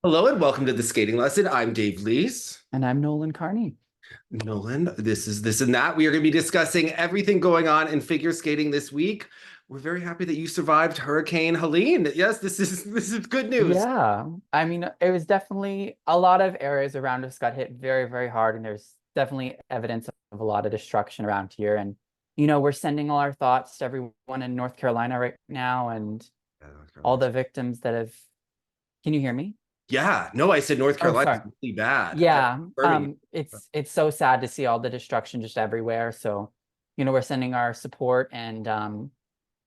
Hello and welcome to the skating lesson. I'm Dave Lees. And I'm Nolan Carney. Nolan, this is this and that. We are going to be discussing everything going on in figure skating this week. We're very happy that you survived Hurricane Helene. Yes, this is good news. Yeah, I mean, it was definitely a lot of areas around us got hit very, very hard, and there's definitely evidence of a lot of destruction around here. And we're sending all our thoughts to everyone in North Carolina right now, and all the victims that have. Can you hear me? Yeah, no, I said North Oh, Carolina is sorry. really bad. Yeah, Birmingham. it's so sad to see all the destruction just everywhere. So, we're sending our support, and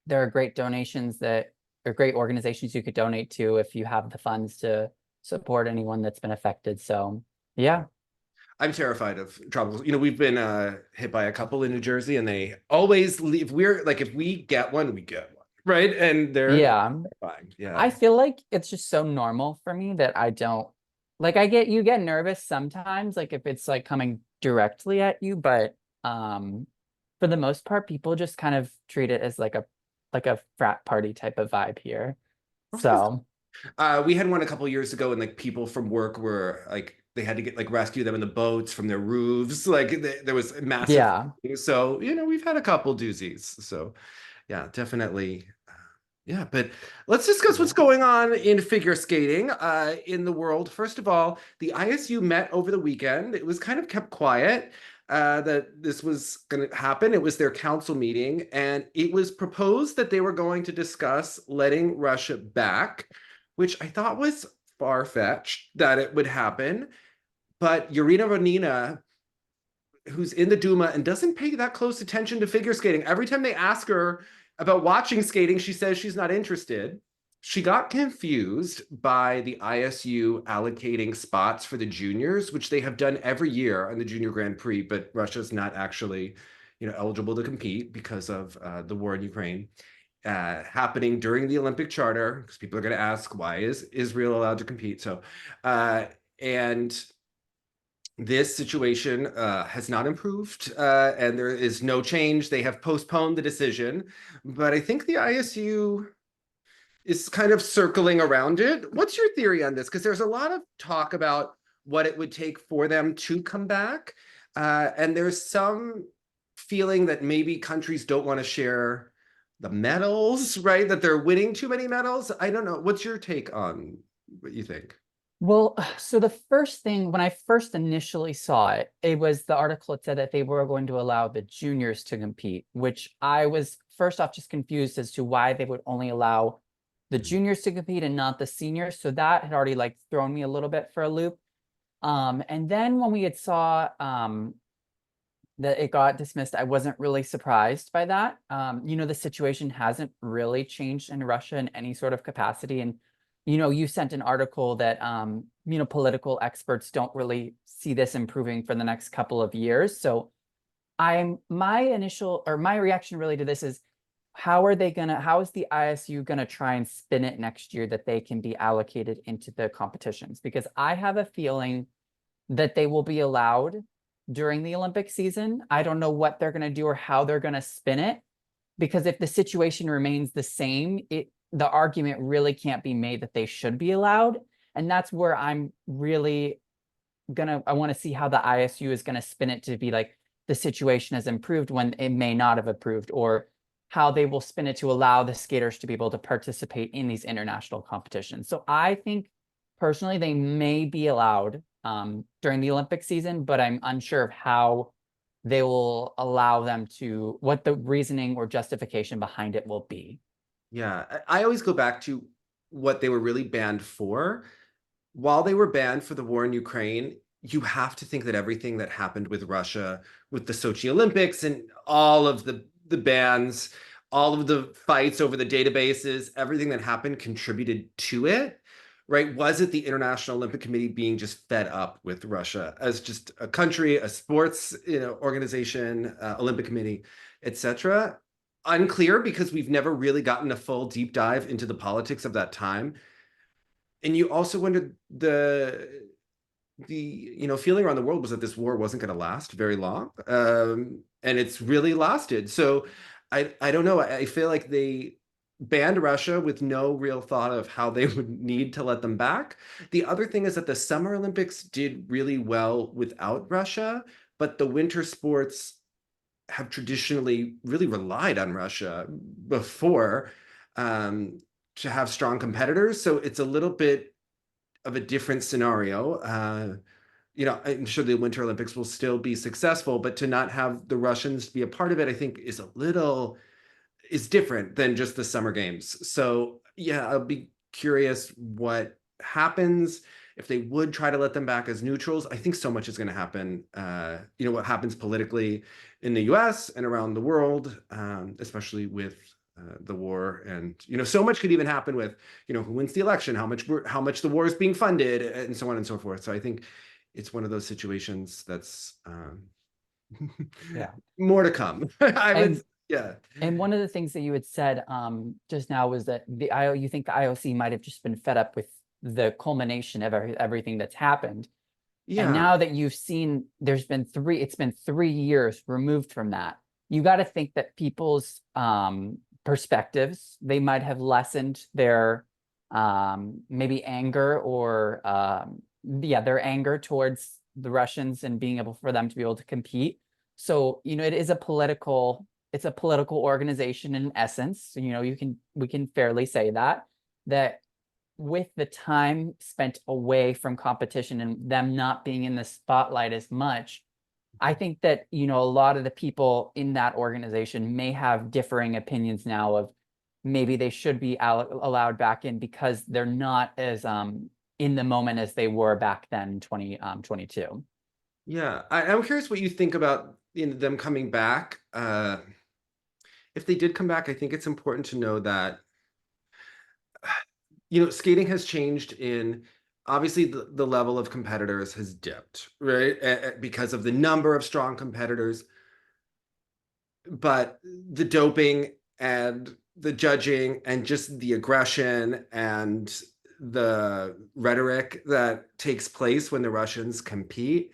there are great donations that or great organizations you could donate to if you have the funds to support anyone that's been affected. So yeah. I'm terrified of tropical. We've been hit by a couple in New Jersey, and they always leave. We're like, if we get one, we get one, right? And they're Yeah. fine. Yeah. I feel like it's just so normal for me that I don't like you get nervous sometimes, like if it's like coming directly at you, but for the most part, people just kind of treat it as like a frat party type of vibe here. So We had one a couple years ago, and like people from work were like they had to get like rescue them in the boats from their roofs. Like there was massive. yeah. So we've had a couple doozies. So yeah, definitely. Yeah, but let's discuss what's Yeah. going on in figure skating in the world. First of all, the ISU met over the weekend. It was kind of kept quiet that this was going to happen. It was their council meeting, and it was proposed that they were going to discuss letting Russia back, which I thought was far-fetched that it would happen. But Yurina Ronina, who's in the Duma and doesn't pay that close attention to figure skating, every time they ask her about watching skating, she says she's not interested. She got confused by the ISU allocating spots for the juniors, which they have done every year on the Junior Grand Prix, but Russia's not actually, eligible to compete because of the war in Ukraine happening during the Olympic Charter. Because people are going to ask, why is Israel allowed to compete? So, and this situation has not improved, and there is no change. They have postponed the decision, but I think the ISU is kind of circling around it. What's your theory on this? Because there's a lot of talk about what it would take for them to come back, and there's some feeling that maybe countries don't want to share the medals, right? That they're winning too many medals. I don't know. What's your take on what you think? Well, so the first thing when I first initially saw it, it was the article that said that they were going to allow the juniors to compete, which I was first off just confused as to why they would only allow the juniors to compete and not the seniors. So that had already like thrown me a little bit for a loop. And then when we had saw that it got dismissed, I wasn't really surprised by that. The situation hasn't really changed in Russia in any sort of capacity. And, you sent an article that, political experts don't really see this improving for the next couple of years. So my reaction really to this is how is the ISU gonna try and spin it next year that they can be allocated into the competitions? Because I have a feeling that they will be allowed during the Olympic season. I don't know what they're going to do or how they're going to spin it, because if the situation remains the same, the argument really can't be made that they should be allowed. And that's where I'm really I want to see how the ISU is going to spin it to be like the situation has improved when it may not have improved, or how they will spin it to allow the skaters to be able to participate in these international competitions. So I think personally they may be allowed during the Olympic season, but I'm unsure of how they will allow them to, what the reasoning or justification behind it will be. Yeah, I always go back to what they were really banned for. While they were banned for the war in Ukraine, you have to think that everything that happened with Russia, with the Sochi Olympics and all of the bans, all of the fights over the databases, everything that happened contributed to it, right? Was it the International Olympic Committee being just fed up with Russia as just a country, a sports, organization, Olympic Committee, etc.? Unclear, because we've never really gotten a full deep dive into the politics of that time. And you also wonder the feeling around the world was that this war wasn't going to last very long, and it's really lasted. So I don't know. I feel like banned Russia with no real thought of how they would need to let them back. The other thing is that the Summer Olympics did really well without Russia, but the winter sports have traditionally really relied on Russia before um, to have strong competitors. So it's a little bit of a different scenario. I'm sure the Winter Olympics will still be successful, but to not have the Russians be a part of it, I think is different than just the Summer Games. So yeah, I'll be curious what happens if they would try to let them back as neutrals. I think so much is going to happen. What happens politically in the U.S. and around the world, especially with the war, and so much could even happen with who wins the election, how much the war is being funded, and so on and so forth. So I think it's one of those situations that's Yeah. more to come. I would, And yeah. and one of the things that you had said just now was that you think the IOC might have just been fed up with the culmination of everything that's happened. And Yeah. now that you've seen it's been 3 years removed from that. You got to think that people's perspectives, they might have lessened their maybe anger or their anger towards the Russians and being able for them to be able to compete. So, it's a political organization in essence. So, we can fairly say that with the time spent away from competition and them not being in the spotlight as much, I think that, a lot of the people in that organization may have differing opinions now of maybe they should be allowed back in because they're not as in the moment as they were back then in 2022. Yeah, I'm curious what you think about them coming back. If they did come back, I think it's important to know that skating has changed in obviously the level of competitors has dipped, right? Because of the number of strong competitors, but the doping and the judging and just the aggression and the rhetoric that takes place when the Russians compete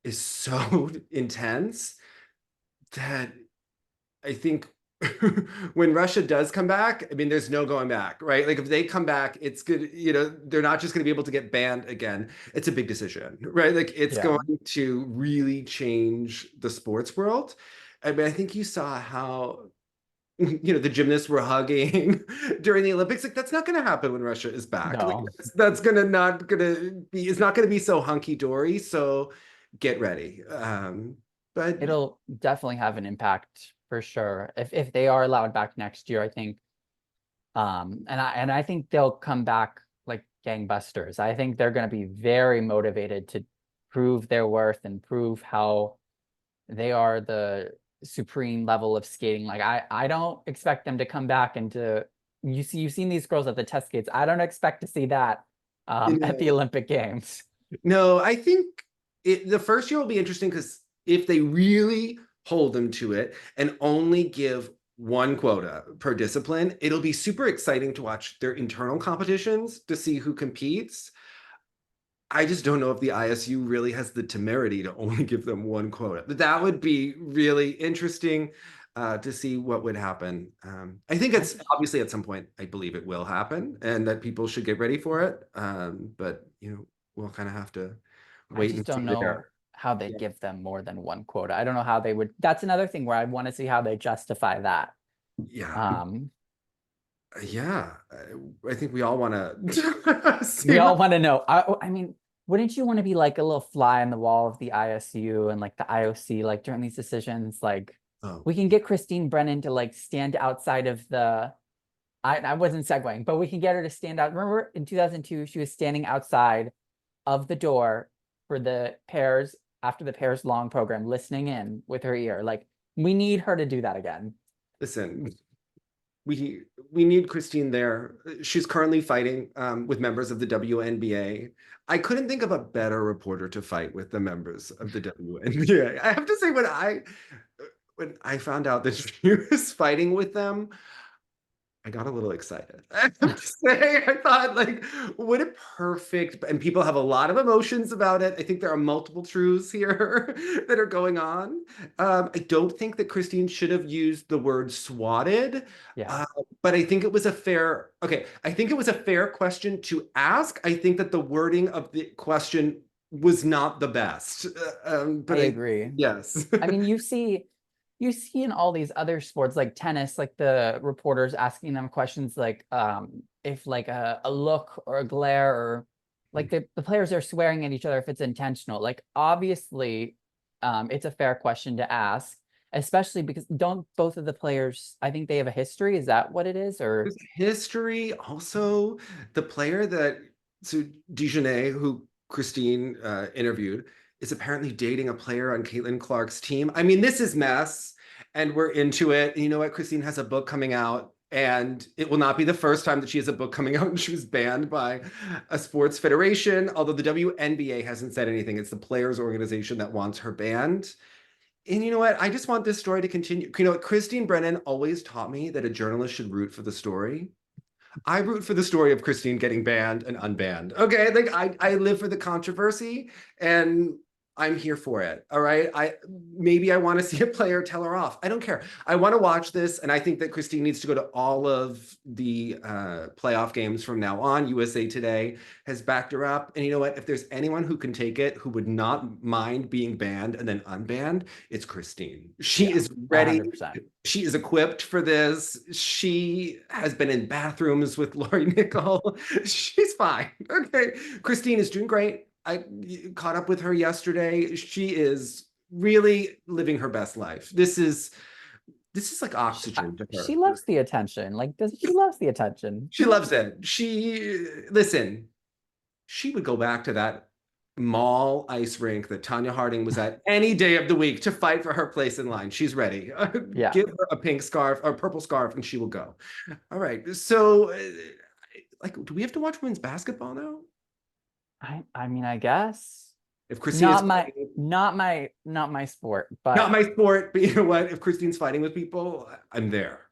is so intense that I think when Russia does come back, I mean, there's no going back, right? Like if they come back, it's good, they're not just going to be able to get banned again. It's a big decision, right? Like it's Yeah. going to really change the sports world. I mean, I think you saw how the gymnasts were hugging during the Olympics. Like that's not going to happen when Russia is back. Like No. that's it's not going to be so hunky dory. So get ready. But It'll definitely have an impact for sure. If they are allowed back next year, I think and I think they'll come back like gangbusters. I think they're going to be very motivated to prove their worth and prove how they are the supreme level of skating. Like I don't expect them to come back into you've seen these girls at the test skates. I don't expect to see that at the Olympic Games. No, I think the first year will be interesting because if they really hold them to it and only give one quota per discipline, it'll be super exciting to watch their internal competitions to see who competes. I just don't know if the ISU really has the temerity to only give them one quota. But that would be really interesting to see what would happen. I think it's obviously at some point, I believe it will happen and that people should get ready for it. But, we'll kind of have to I wait just and don't see know there. how they Yeah. give them more than one quota. I don't know how they would. That's another thing where I want to see how they justify that. Yeah. Um, Yeah. I think we all want to we see all what. want to know. I mean, wouldn't you want to be like a little fly on the wall of the ISU and like the IOC, like during these decisions? Like, Oh, we can get Christine Brennan to like stand outside of the. I wasn't segueing, but we can get her to stand out. Remember in 2002, she was standing outside of the door for the pairs after the pairs long program, listening in with her ear. Like, we need her to do that again. listen, we need Christine there. She's currently fighting with members of the WNBA. I couldn't think of a better reporter to fight with the members of the WNBA. I have to say, when I found out that she was fighting with them, I got a little excited. I'm just saying, I thought, like, what a perfect, and people have a lot of emotions about it. I think there are multiple truths here that are going on. I don't think that Christine should have used the word swatted, Yeah, uh, but I think it was a fair, okay, I think it was a fair question to ask. I think that the wording of the question was not the best. I But I, agree. yes. I mean, you see in all these other sports like tennis, like the reporters asking them questions like if like a look or a glare or like the players are swearing at each other if it's intentional. Like obviously it's a fair question to ask, especially because don't both of the players, I think they have a history. Is that what it is? Or There's history. Also, the player that so Dijonay, who Christine interviewed, is apparently dating a player on Caitlin Clark's team. I mean, this is mess, and we're into it. And you know what? Christine has a book coming out, and it will not be the first time that she has a book coming out and she was banned by a sports federation. Although the WNBA hasn't said anything, it's the players' organization that wants her banned. And you know what? I just want this story to continue. You know, Christine Brennan always taught me that a journalist should root for the story. I root for the story of Christine getting banned and unbanned. Okay, like I live for the controversy, and I'm here for it. All right. Maybe I want to see a player tell her off. I don't care. I want to watch this, and I think that Christine needs to go to all of the playoff games from now on. USA Today has backed her up, and you know what? If there's anyone who can take it, who would not mind being banned and then unbanned, it's Christine. She yeah, is ready. 100%. She is equipped for this. She has been in bathrooms with Lori Nickel. She's fine. Okay. Christine is doing great. I caught up with her yesterday. She is really living her best life. This is like oxygen to She her. loves the attention. Like does she loves the attention. She loves it. She listen, she would go back to that mall ice rink that Tanya Harding was at any day of the week to fight for her place in line. She's ready. Yeah. Give her a pink scarf or purple scarf and she will go. All right. So, like, do we have to watch women's basketball now? I mean, I guess If Christine is not my fighting, not my sport, not but my sport, but you know what? If Christine's fighting with people, I'm there.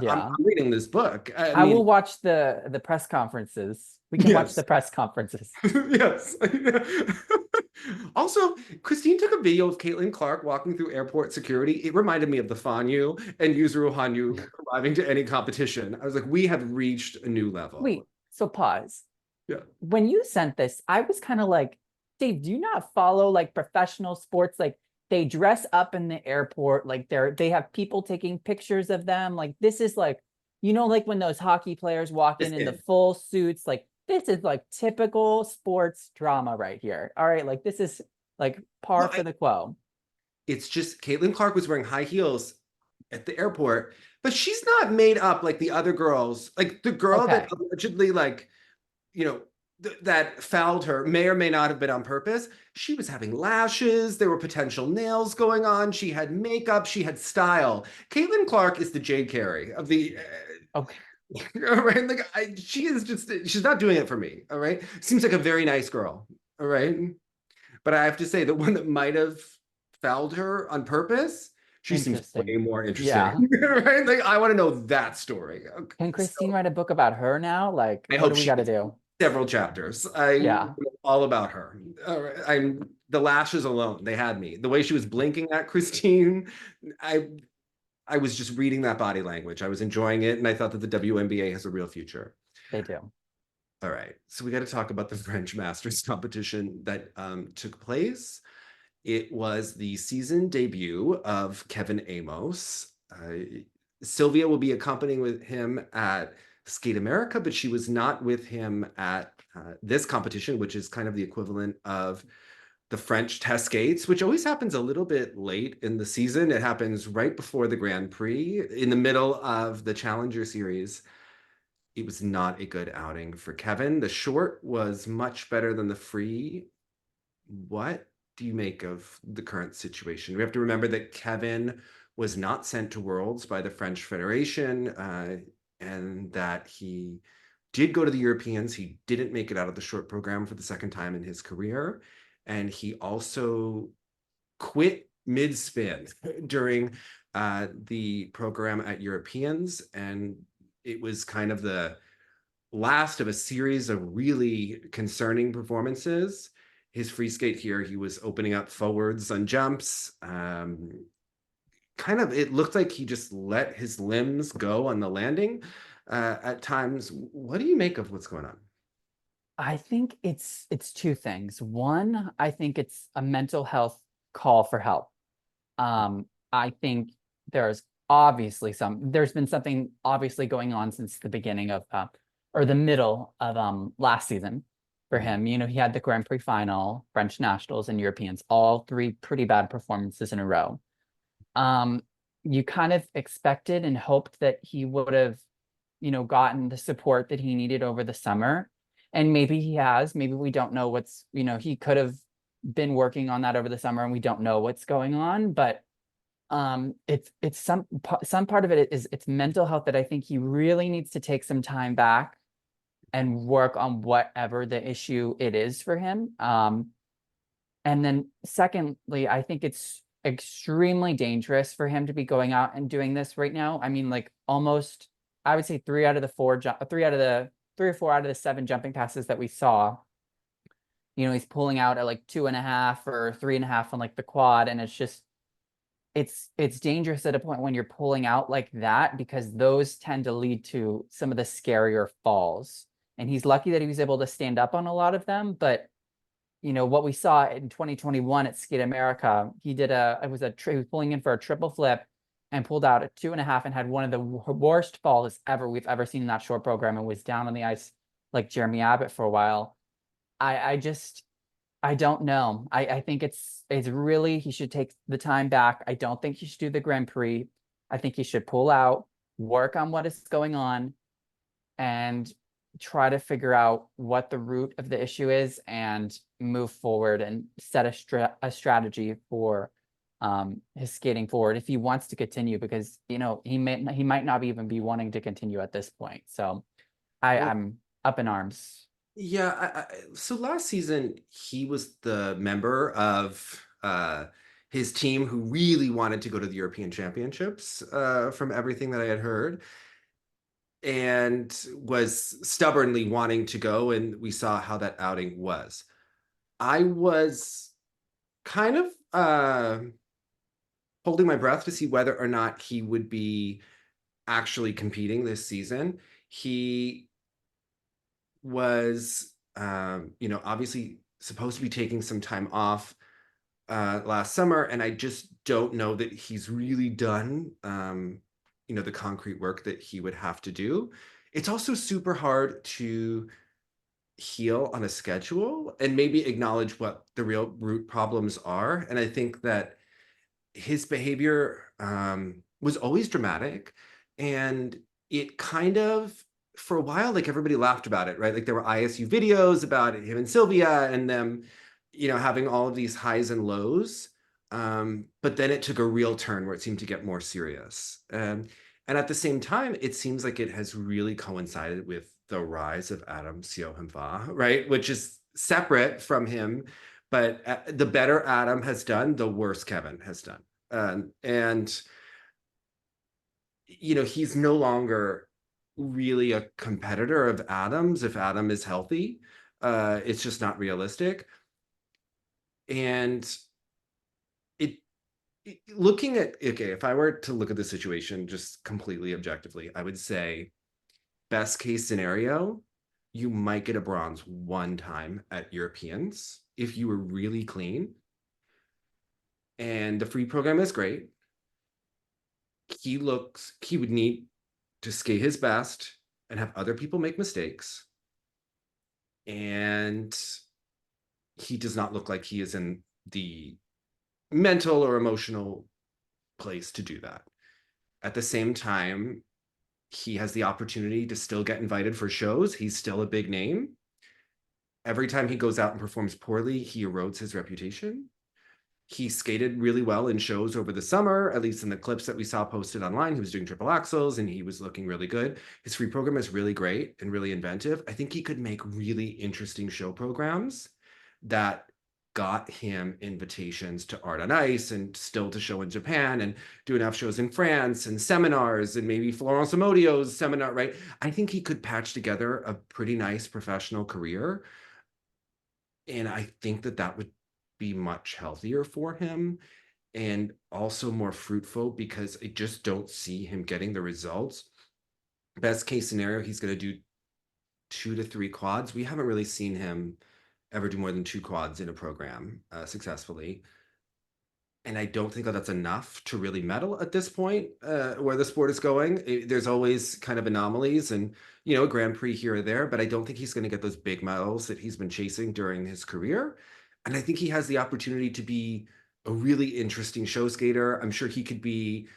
yeah. I'm reading this book. I I will mean, watch the press conferences. We can watch yes. the press conferences. Yes. Also, Christine took a video of Caitlin Clark walking through airport security. It reminded me of the Fanyu and Yuzuru Hanyu arriving to any competition. I was like, we have reached a new level. Wait, so pause. Yeah. When you sent this, I was kind of like, Dave, do you not follow like professional sports? Like they dress up in the airport, like they have people taking pictures of them. Like this is like, like when those hockey players walk This in the is. full suits, like this is like typical sports drama right here. All right, like this is like par No, for the quo. it's just Caitlin Clark was wearing high heels at the airport, but she's not made up like the other girls. Like the girl that Okay. allegedly, like, you know, that fouled her may or may not have been on purpose. She was having lashes. There were potential nails going on. She had makeup. She had style. Caitlin Clark is the Jade Carey of the. Okay. All right, like she is just. She's not doing it for me. All right, seems like a very nice girl. All right, but I have to say the one that might have fouled her on purpose. She seems way Interesting. more Yeah. interesting, right? Like I want to know that story. Okay, Can Christine so write a book about her now? Like, I what do hope we she got to do? several chapters. I Yeah. all about her. I'm the lashes alone. They had me. The way she was blinking at Christine, I I was just reading that body language. I was enjoying it, and I thought that the WNBA has a real future. They do. All right, so we got to talk about the French Masters competition that took place. It was the season debut of Kevin Aymoz. Sylvia will be accompanying with him at Skate America, but she was not with him at this competition, which is kind of the equivalent of the French test skates, which always happens a little bit late in the season. It happens right before the Grand Prix, in the middle of the Challenger Series. It was not a good outing for Kevin. The short was much better than the free. What do you make of the current situation? We have to remember that Kevin was not sent to Worlds by the French Federation, and that he did go to the Europeans. He didn't make it out of the short program for the second time in his career. And he also quit mid-spin during the program at Europeans. And it was kind of the last of a series of really concerning performances. His free skate here, he was opening up forwards on jumps. Kind of, it looked like he just let his limbs go on the landing at times. What do you make of what's going on? I think it's two things. One, I think it's a mental health call for help. I think there's there's been something obviously going on since the beginning of or the middle of last season for him. You know, he had the Grand Prix final, French nationals, and Europeans, all three pretty bad performances in a row. Um, you kind of expected and hoped that he would have, you know, gotten the support that he needed over the summer. And maybe he has, maybe we don't know what's, you know, he could have been working on that over the summer and we don't know what's going on, but it's some part of it is it's mental health that I think he really needs to take some time back and work on whatever the issue it is for him. And then secondly, I think it's extremely dangerous for him to be going out and doing this right now. I mean, like almost, I would say three out of the three or four out of the seven jumping passes that we saw, you know, he's pulling out at like 2.5 or 3.5 on like the quad. And it's just, it's dangerous at a point when you're pulling out like that, because those tend to lead to some of the scarier falls. And he's lucky that he was able to stand up on a lot of them, but you know, what we saw in 2021 at Skate America, he was pulling in for a triple flip and pulled out at 2.5 and had one of the worst falls we've ever seen in that short program and was down on the ice like Jeremy Abbott for a while. I don't know. I think it's really, he should take the time back. I don't think he should do the Grand Prix. I think he should pull out, work on what is going on, and try to figure out what the root of the issue is and move forward and set a strategy for his skating forward if he wants to continue, because you know he might not even be wanting to continue at this point. So Well, I'm up in arms. yeah. So last season, he was the member of his team who really wanted to go to the European Championships, from everything that I had heard, and was stubbornly wanting to go. And we saw how that outing was. I was kind of holding my breath to see whether or not he would be actually competing this season. He was, obviously supposed to be taking some time off last summer, and I just don't know that he's really done, the concrete work that he would have to do. It's also super hard to heal on a schedule and maybe acknowledge what the real root problems are. And I think that his behavior was always dramatic, and it kind of, for a while, like everybody laughed about it, right? Like there were ISU videos about him and Sylvia and them, having all of these highs and lows. But then it took a real turn where it seemed to get more serious. And at the same time, it seems like it has really coincided with the rise of Adam Siohimfa, right? Which is separate from him, but the better Adam has done, the worse Kevin has done. And he's no longer really a competitor of Adam's if Adam is healthy. It's just not realistic. And looking at, okay, if I were to look at the situation just completely objectively, I would say best case scenario, you might get a bronze one time at Europeans if you were really clean. And the free program is great. He would need to skate his best and have other people make mistakes. And he does not look like he is in the mental or emotional place to do that. At the same time, he has the opportunity to still get invited for shows. He's still a big name. Every time he goes out and performs poorly, he erodes his reputation. He skated really well in shows over the summer, at least in the clips that we saw posted online. He was doing triple axels and he was looking really good. His free program is really great and really inventive. I think he could make really interesting show programs that got him invitations to art on ice and still to show in Japan and do enough shows in France and seminars and maybe Florence Amodio's seminar, right? I think he could patch together a pretty nice professional career. And I think that that would be much healthier for him and also more fruitful because I just don't see him getting the results. Best case scenario, he's going to do 2 to 3 quads. We haven't really seen him ever do more than 2 quads in a program successfully. And I don't think that that's enough to really medal at this point, where the sport is going. There's always kind of anomalies and, a Grand Prix here or there, but I don't think he's going to get those big medals that he's been chasing during his career. And I think he has the opportunity to be a really interesting show skater. I'm sure he could be,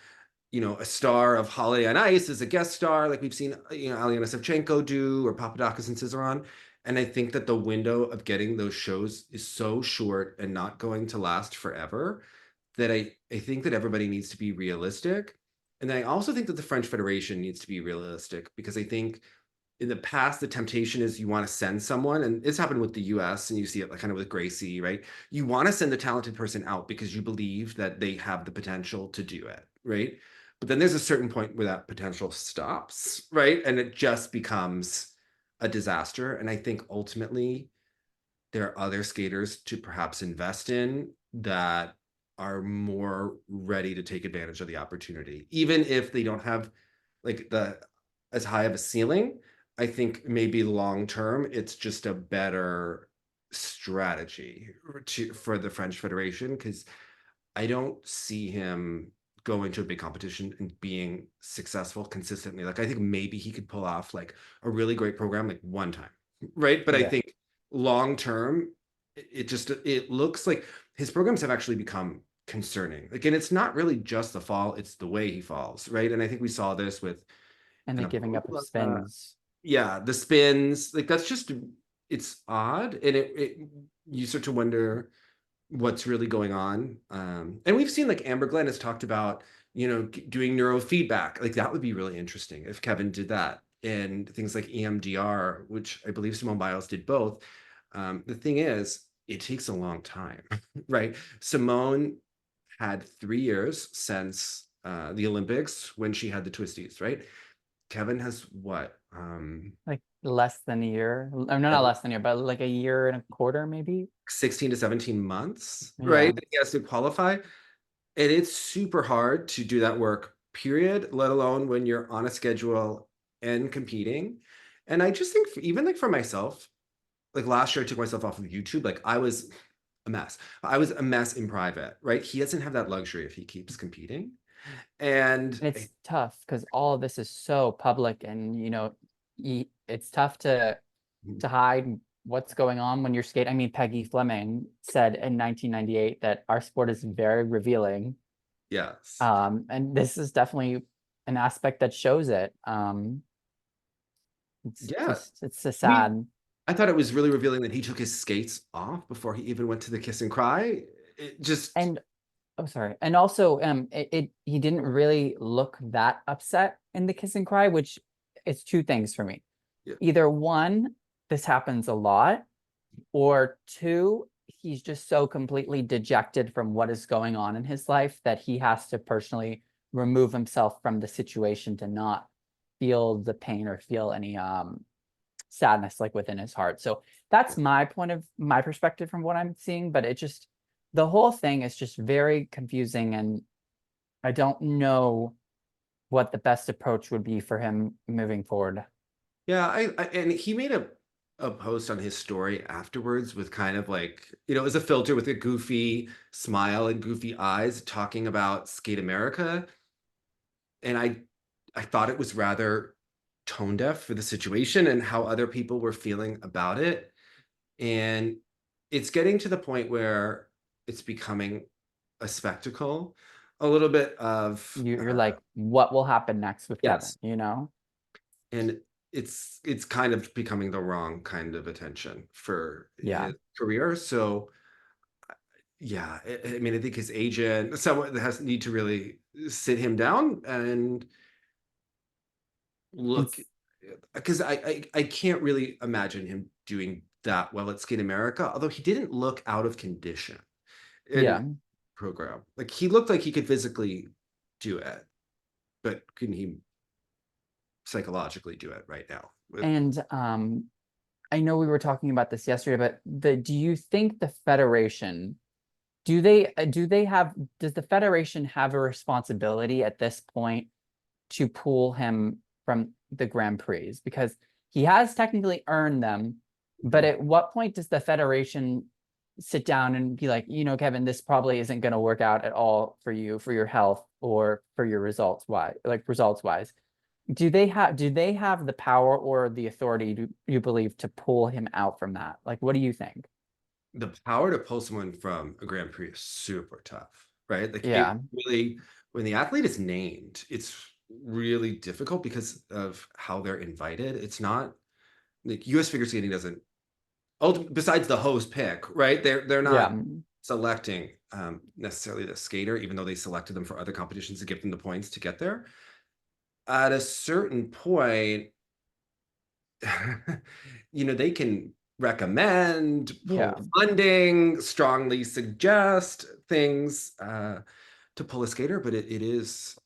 a star of Halle on Ice as a guest star, like we've seen, Aliana Savchenko do, or Papadakis and Cizeron. And I think that the window of getting those shows is so short and not going to last forever that I think that everybody needs to be realistic. And I also think that the French Federation needs to be realistic because I think in the past, the temptation is you want to send someone, and it's happened with the US, and you see it kind of with Gracie, right? You want to send the talented person out because you believe that they have the potential to do it, right? But then there's a certain point where that potential stops, right? And it just becomes a disaster. And I think ultimately there are other skaters to perhaps invest in that are more ready to take advantage of the opportunity, even if they don't have like the as high of a ceiling. I think maybe long term, it's just a better strategy for the French Federation because I don't see him going to a big competition and being successful consistently. Like I think maybe he could pull off like a really great program like one time, right? But I Yeah. think long term, it looks like his programs have actually become concerning. Like, and it's not really just the fall; it's the way he falls, right? And I think we saw this with And the giving up of spins. yeah, the spins. Like that's just it's odd, and it you start to wonder what's really going on. And we've seen like Amber Glenn has talked about, doing neurofeedback. Like that would be really interesting if Kevin did that. And things like EMDR, which I believe Simone Biles did both. The thing is, it takes a long time, right? Simone had 3 years since the Olympics when she had the twisties, right? Kevin has what? Like less than a year. I'm not less than a year, but like a year and a quarter, maybe. 16 to 17 months, Yeah. right? He has to qualify. And it's super hard to do that work, period, let alone when you're on a schedule and competing. And I just think even like for myself, like last year I took myself off of YouTube. Like I was a mess. I was a mess in private, right? He doesn't have that luxury if he keeps competing. And And it's tough because all of this is so public and it's tough to hide what's going on when you're skating. I mean, Peggy Fleming said in 1998 that our sport is very revealing. yes. And this is definitely an aspect that shows it. Yeah. It's a I mean, sad. I thought it was really revealing that he took his skates off before he even went to the kiss and cry. It just And oh, sorry. And also, he didn't really look that upset in the kiss and cry, which is two things for me. yeah. Either one, this happens a lot, or two, he's just so completely dejected from what is going on in his life that he has to personally remove himself from the situation to not feel the pain or feel any sadness like within his heart. So that's my perspective from what I'm seeing, but the whole thing is just very confusing, and I don't know what the best approach would be for him moving forward. Yeah, and he made a post on his story afterwards with kind of like, it was a filter with a goofy smile and goofy eyes talking about Skate America. And I thought it was rather tone deaf for the situation and how other people were feeling about it. And it's getting to the point where it's becoming a spectacle, a little bit of You're like, what will happen next with Kevin, yes. you know? And it's kind of becoming the wrong kind of attention for Yeah. his career. So yeah, I mean, I think his agent, someone that has need to really sit him down and look, It's because I can't really imagine him doing that well at Skate America, although he didn't look out of condition Yeah. in program. Like he looked like he could physically do it, but couldn't he psychologically do it right now? And I know we were talking about this yesterday, but do you think the Federation, does the Federation have a responsibility at this point to pull him from the Grand Prix? Because he has technically earned them, but at what point does the Federation sit down and be like, Kevin, this probably isn't going to work out at all for you, for your health or for your results wise. Do they have the power or the authority, do you believe, to pull him out from that? Like, what do you think? The power to pull someone from a Grand Prix is super tough, right? Like Yeah. it really, when the athlete is named, it's really difficult because of how they're invited. It's not like US figure skating doesn't, besides the host pick, right? They're not selecting necessarily the skater, even though they selected them for other competitions to give them the points to get there. At a certain point, they can recommend, pull funding, strongly suggest things to pull a skater, but it is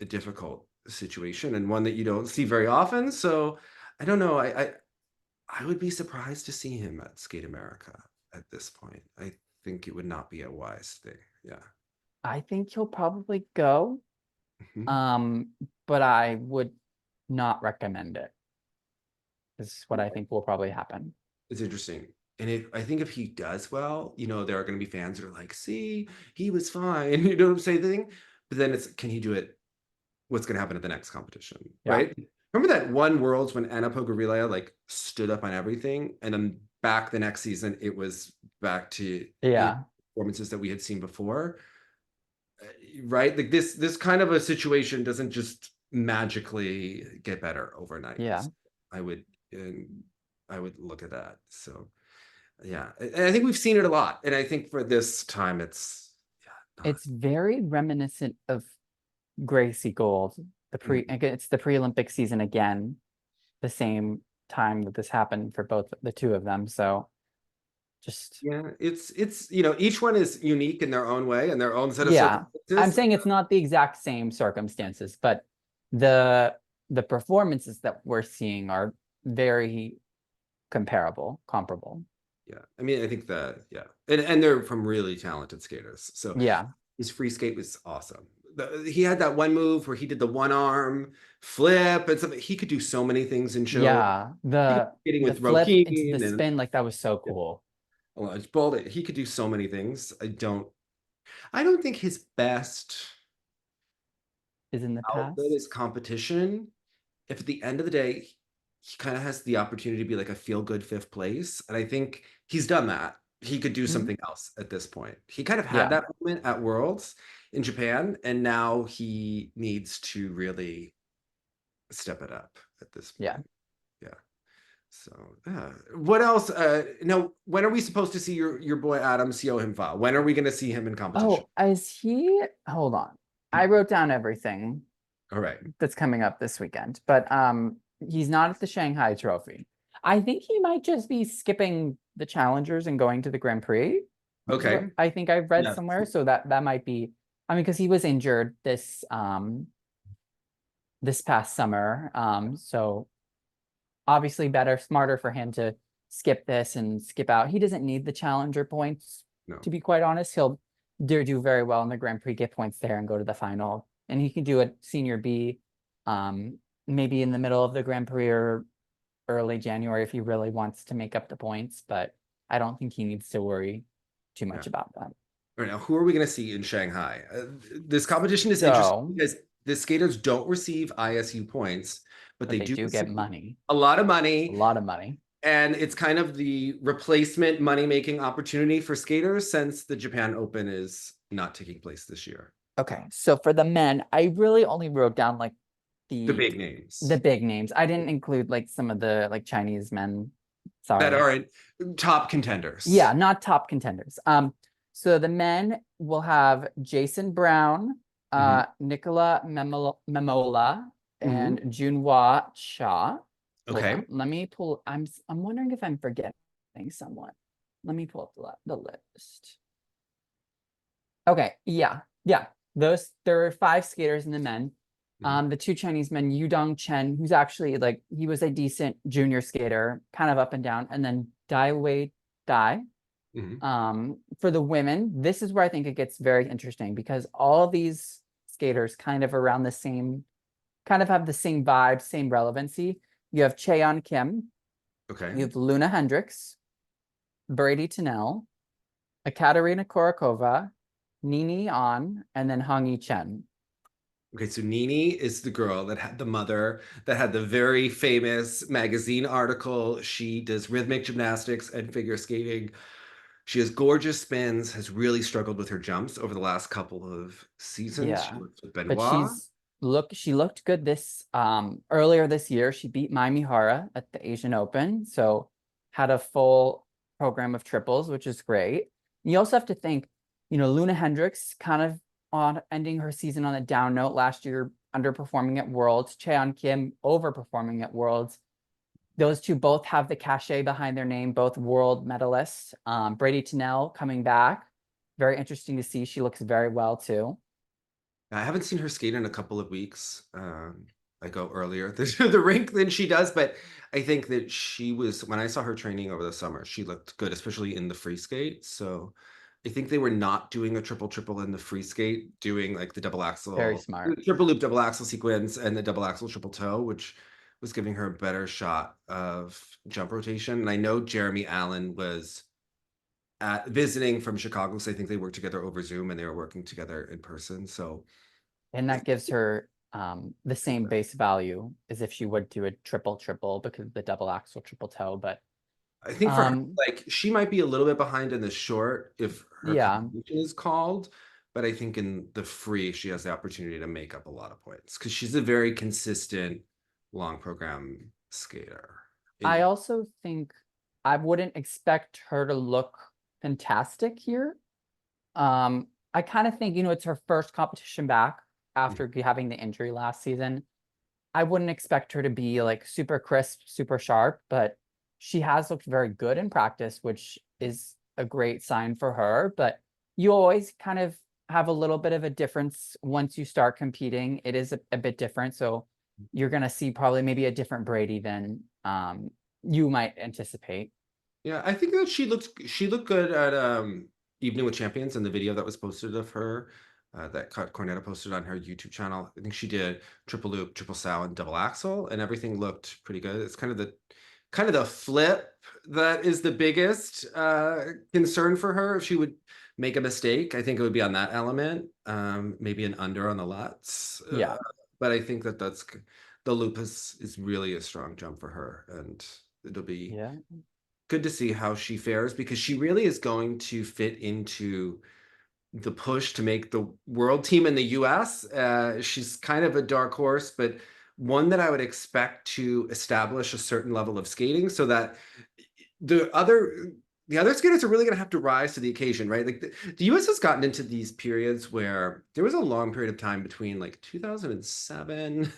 a difficult situation and one that you don't see very often. So I don't know. I would be surprised to see him at Skate America at this point. I think it would not be a wise thing. Yeah. I think he'll probably go. But I would not recommend it. This is what I think will probably happen. It's interesting. And I think if he does well, there are going to be fans that are like, see, he was fine. You know what I'm saying? But then can he do it? What's going to happen at the next competition? Yeah. Right? Remember that one Worlds when Anna Pogorelia like stood up on everything, and then back the next season it was back to performances that we had seen before, right? Like this kind of a situation doesn't just magically get better overnight. Yeah, so I would look at that. So yeah, and I think we've seen it a lot, and I think for this time it's very reminiscent of Gracie Gold. It's the pre-Olympic season again, the same time that this happened for both the two of them. So just it's each one is unique in their own way and their own set of circumstances. I'm saying it's not the exact same circumstances, but the performances that we're seeing are very comparable. Yeah, I mean, I think and they're from really talented skaters. So his free skate was awesome. He had that one move where he did the one arm flip and something. He could do so many things in show. Yeah, the with flip into the spin, like that was so cool. He could do so many things. I don't think his best is in the past. Is competition. If at the end of the day, he kind of has the opportunity to be like a feel-good fifth place, and I think he's done that. He could do something else at this point. He kind of had that moment at Worlds in Japan, and now he needs to really step it up at this point. Yeah. So what else? Now, when are we supposed to see your boy Adam Siohimfa? When are we going to see him in competition? Hold on. I wrote down everything. All right. That's coming up this weekend, but he's not at the Shanghai Trophy. I think he might just be skipping the challengers and going to the Grand Prix. Okay. I think I've read somewhere, so that might be. I mean, because he was injured this past summer, so obviously smarter for him to skip this and skip out. He doesn't need the challenger points, to be quite honest. He'll do very well in the Grand Prix, get points there, and go to the final. And he can do a Senior B, maybe in the middle of the Grand Prix or early January if he really wants to make up the points. But I don't think he needs to worry too much about that. All right, now, who are we going to see in Shanghai? This competition is interesting because the skaters don't receive ISU points, but they do get money. A lot of money. A lot of money. And it's kind of the replacement money-making opportunity for skaters since the Japan Open is not taking place this year. Okay, so for the men, I really only wrote down like the big names. The big names. I didn't include like some of the like Chinese men. Sorry. That are top contenders. Yeah, not top contenders. So the men will have Jason Brown, Nicola Memola, and Junhua Cha. Hold Okay. on. Let me pull. I'm wondering if I'm forgetting someone. Let me pull up the list. Okay, yeah. There are 5 skaters in the men. Mhm. The 2 Chinese men, Yudong Chen, who's actually like he was a decent junior skater, kind of up and down, and then Dai Wei Dai. Mhm. For the women, this is where I think it gets very interesting because all of these skaters kind of around the same, kind of have the same vibe, same relevancy. You have Cheon Kim, Okay. you have Luna Hendricks, Brady Tennell, Ekaterina Korakova, Nini An, and then Hong Yi Chen. Okay, so Nini is the girl that had the mother that had the very famous magazine article. She does rhythmic gymnastics and figure skating. She has gorgeous spins, has really struggled with her jumps over the last couple of seasons. She Yeah. works with But Benoit. she looked good this earlier this year. She beat Mai Mihara at the Asian Open. So had a full program of triples, which is great. You also have to think, Luna Hendricks kind of on ending her season on a down note last year, underperforming at Worlds, Cheon Kim overperforming at Worlds. Those two both have the cachet behind their name, both world medalists. Brady Tennell coming back. Very interesting to see. She looks very well too. I haven't seen her skate in a couple of weeks. I go earlier to the rink than she does, but I think that she was, when I saw her training over the summer, she looked good, especially in the free skate. So I think they were not doing a triple triple in the free skate, doing like the double Very axle, smart. triple loop, double axle sequence, and the double axle triple toe, which was giving her a better shot of jump rotation. And I know Jeremy Allen was visiting from Chicago, so I think they worked together over Zoom and they were working together in person. So And that gives her the same base value as if she would do a triple triple because of the double axle triple toe. But I think for her, um, like she might be a little bit behind in the short if her yeah, competition is called, but I think in the free she has the opportunity to make up a lot of points because she's a very consistent long program skater. I In also think I wouldn't expect her to look fantastic here. I kind of think, it's her first competition back after having the injury last season. I wouldn't expect her to be like super crisp, super sharp, but she has looked very good in practice, which is a great sign for her. But you always kind of have a little bit of a difference once you start competing. It is a bit different. So you're going to see probably maybe a different Brady than you might anticipate. Yeah, I think that she looked good at Evening with Champions in the video that was posted of her that Cornetta posted on her YouTube channel. I think she did triple loop, triple sow, and double axle, and everything looked pretty good. It's kind of the flip that is the biggest concern for her. If she would make a mistake, I think it would be on that element, maybe an under on the lutz. Yeah. But I think that the loop is really a strong jump for her, and it'll be Yeah. good to see how she fares because she really is going to fit into the push to make the world team in the US. She's kind of a dark horse, but one that I would expect to establish a certain level of skating so that the other the other skaters are really going to have to rise to the occasion, right? Like the US has gotten into these periods where there was a long period of time between like 2007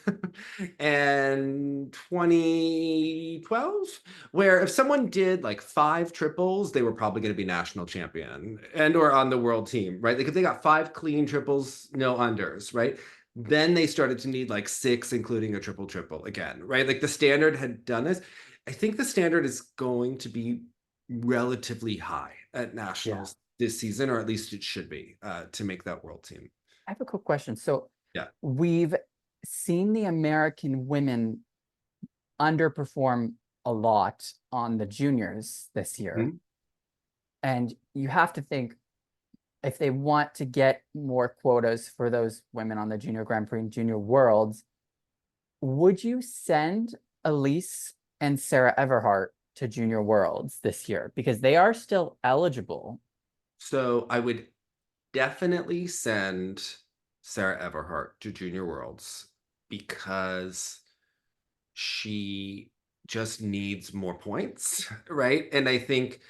and 2012 where if someone did like 5 triples, they were probably going to be national champion and or on the world team, right? Like if they got 5 clean triples, no unders, right? Then they started to need like 6, including a triple triple again, right? Like the standard had done this. I think the standard is going to be relatively high at Yeah. nationals this season, or at least it should be to make that world team. I have a quick question. So Yeah. we've seen the American women underperform a lot on the juniors this year. Mhm. And you have to think if they want to get more quotas for those women on the Junior Grand Prix and Junior Worlds, would you send Elise and Sarah Everhart to Junior Worlds this year? Because they are still eligible. So I would definitely send Sarah Everhart to Junior Worlds because she just needs more points, right? And I think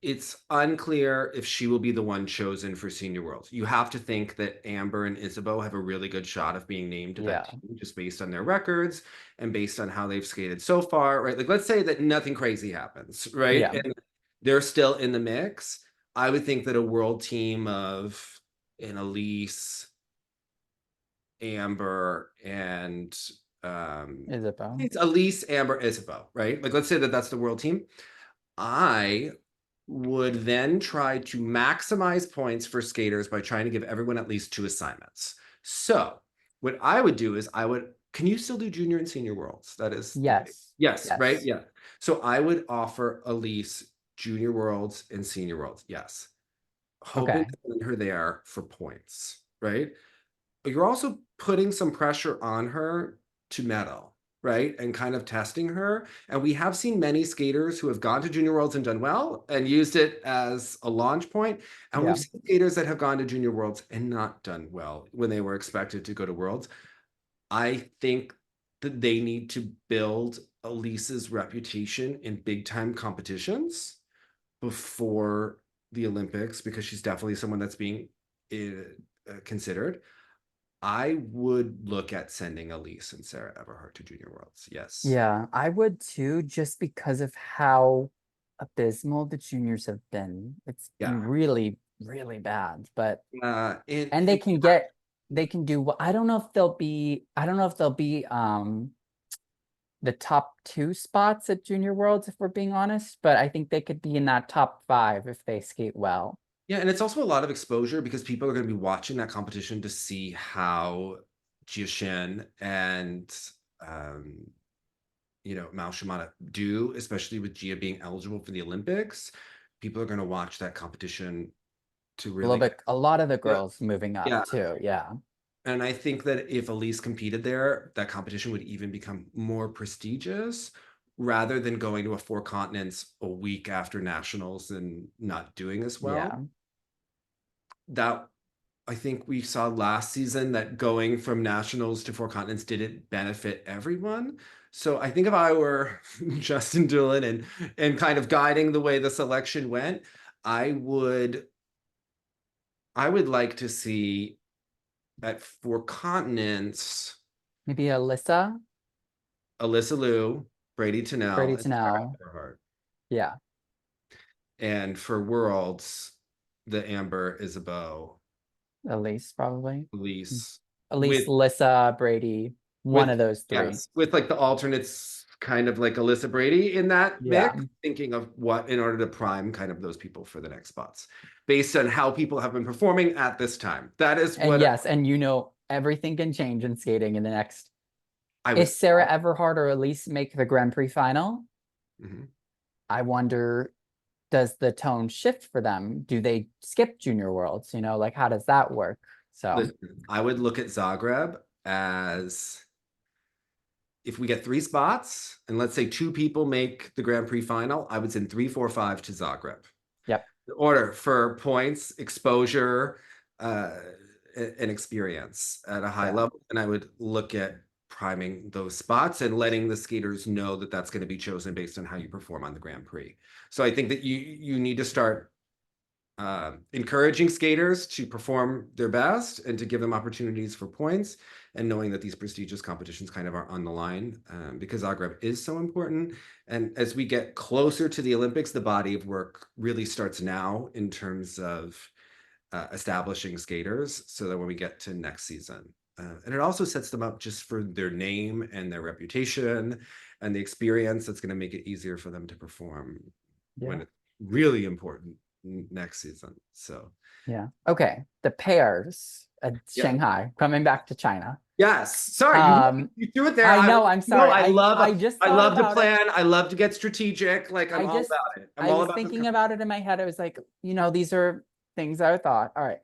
it's unclear if she will be the one chosen for Senior Worlds. You have to think that Amber and Isabeau have a really good shot of being named to that Yeah. team just based on their records and based on how they've skated so far, right? Like, let's say that nothing crazy happens, right? Yeah. And they're still in the mix. I would think that a world team of an Elise, Amber, and Isabeau. it's Elise, Amber, Isabeau, right? Like, let's say that that's the world team. I would then try to maximize points for skaters by trying to give everyone at least 2 assignments. So what I would do is can you still do junior and senior worlds? That is, Yes. yes, right? Yes. Yeah. So I would offer Elise junior worlds and senior worlds. Yes. Hoping Okay. to send her there for points, right? But you're also putting some pressure on her to medal, right? And kind of testing her. And we have seen many skaters who have gone to Junior Worlds and done well and used it as a launch point. And Yeah. we've seen skaters that have gone to Junior Worlds and not done well when they were expected to go to Worlds. I think that they need to build Elise's reputation in big time competitions before the Olympics because she's definitely someone that's being considered. I would look at sending Elise and Sarah Everhart to Junior Worlds. Yes. Yeah, I would too, just because of how abysmal the juniors have been. It's been Yeah. really, really bad. But And, and and they can do well. I don't know if they'll be the top 2 spots at Junior Worlds, if we're being honest, but I think they could be in that top 5 if they skate well. yeah, and it's also a lot of exposure because people are going to be watching that competition to see how Jiashin and um, Mao Shimada do, especially with Gia being eligible for the Olympics. People are going to watch that competition to A little really, bit, a lot of the yeah, girls moving up yeah. too. Yeah. And I think that if Elise competed there, that competition would even become more prestigious rather than going to a 4 continents a week after nationals and not doing as well. Yeah. That I think we saw last season that going from nationals to 4 continents didn't benefit everyone. So I think if I were Justin Doolan and kind of guiding the way the selection went, I would like to see at 4 continents Maybe Alyssa, Alyssa Liu, Brady Tennell, Brady and Sarah Tennell. Everhart. Yeah. And for Worlds, the Amber Isabeau, Elise, probably. Elise, Elise, with Alyssa, Brady, one of those 3. yes, with like the alternates, kind of like Alyssa Brady in that Yeah. mix, thinking of what in order to prime kind of those people for the next spots, based on how people have been performing at this time. That is And what yes, and everything can change in skating in the next. I would. Is Sarah Everhart or Elise make the Grand Prix final? Mhm. I wonder, does the tone shift for them? Do they skip Junior Worlds? Like how does that work? So Listen, I would look at Zagreb as if we get 3 spots and let's say 2 people make the Grand Prix final, I would send 3, 4, 5 to Zagreb. yep. The order for points, exposure, uh, and experience at a high Yeah. level. And I would look at priming those spots and letting the skaters know that that's going to be chosen based on how you perform on the Grand Prix. So I think that you need to start encouraging skaters to perform their best and to give them opportunities for points, and knowing that these prestigious competitions kind of are on the line because Zagreb is so important. And as we get closer to the Olympics, the body of work really starts now in terms of establishing skaters so that when we get to next season, and it also sets them up just for their name and their reputation and the experience that's going to make it easier for them to perform Yeah. when it's really important next season. So Yeah. Okay. The pairs at yeah. Shanghai, coming back to China. Yes. Sorry, you threw it there. I know, I'm no, sorry. I just I thought love to about it. plan. I love to get strategic. Like I'm I all just about it. I'm I all was about thinking the about it in my head. I was like, these are things I thought. All right.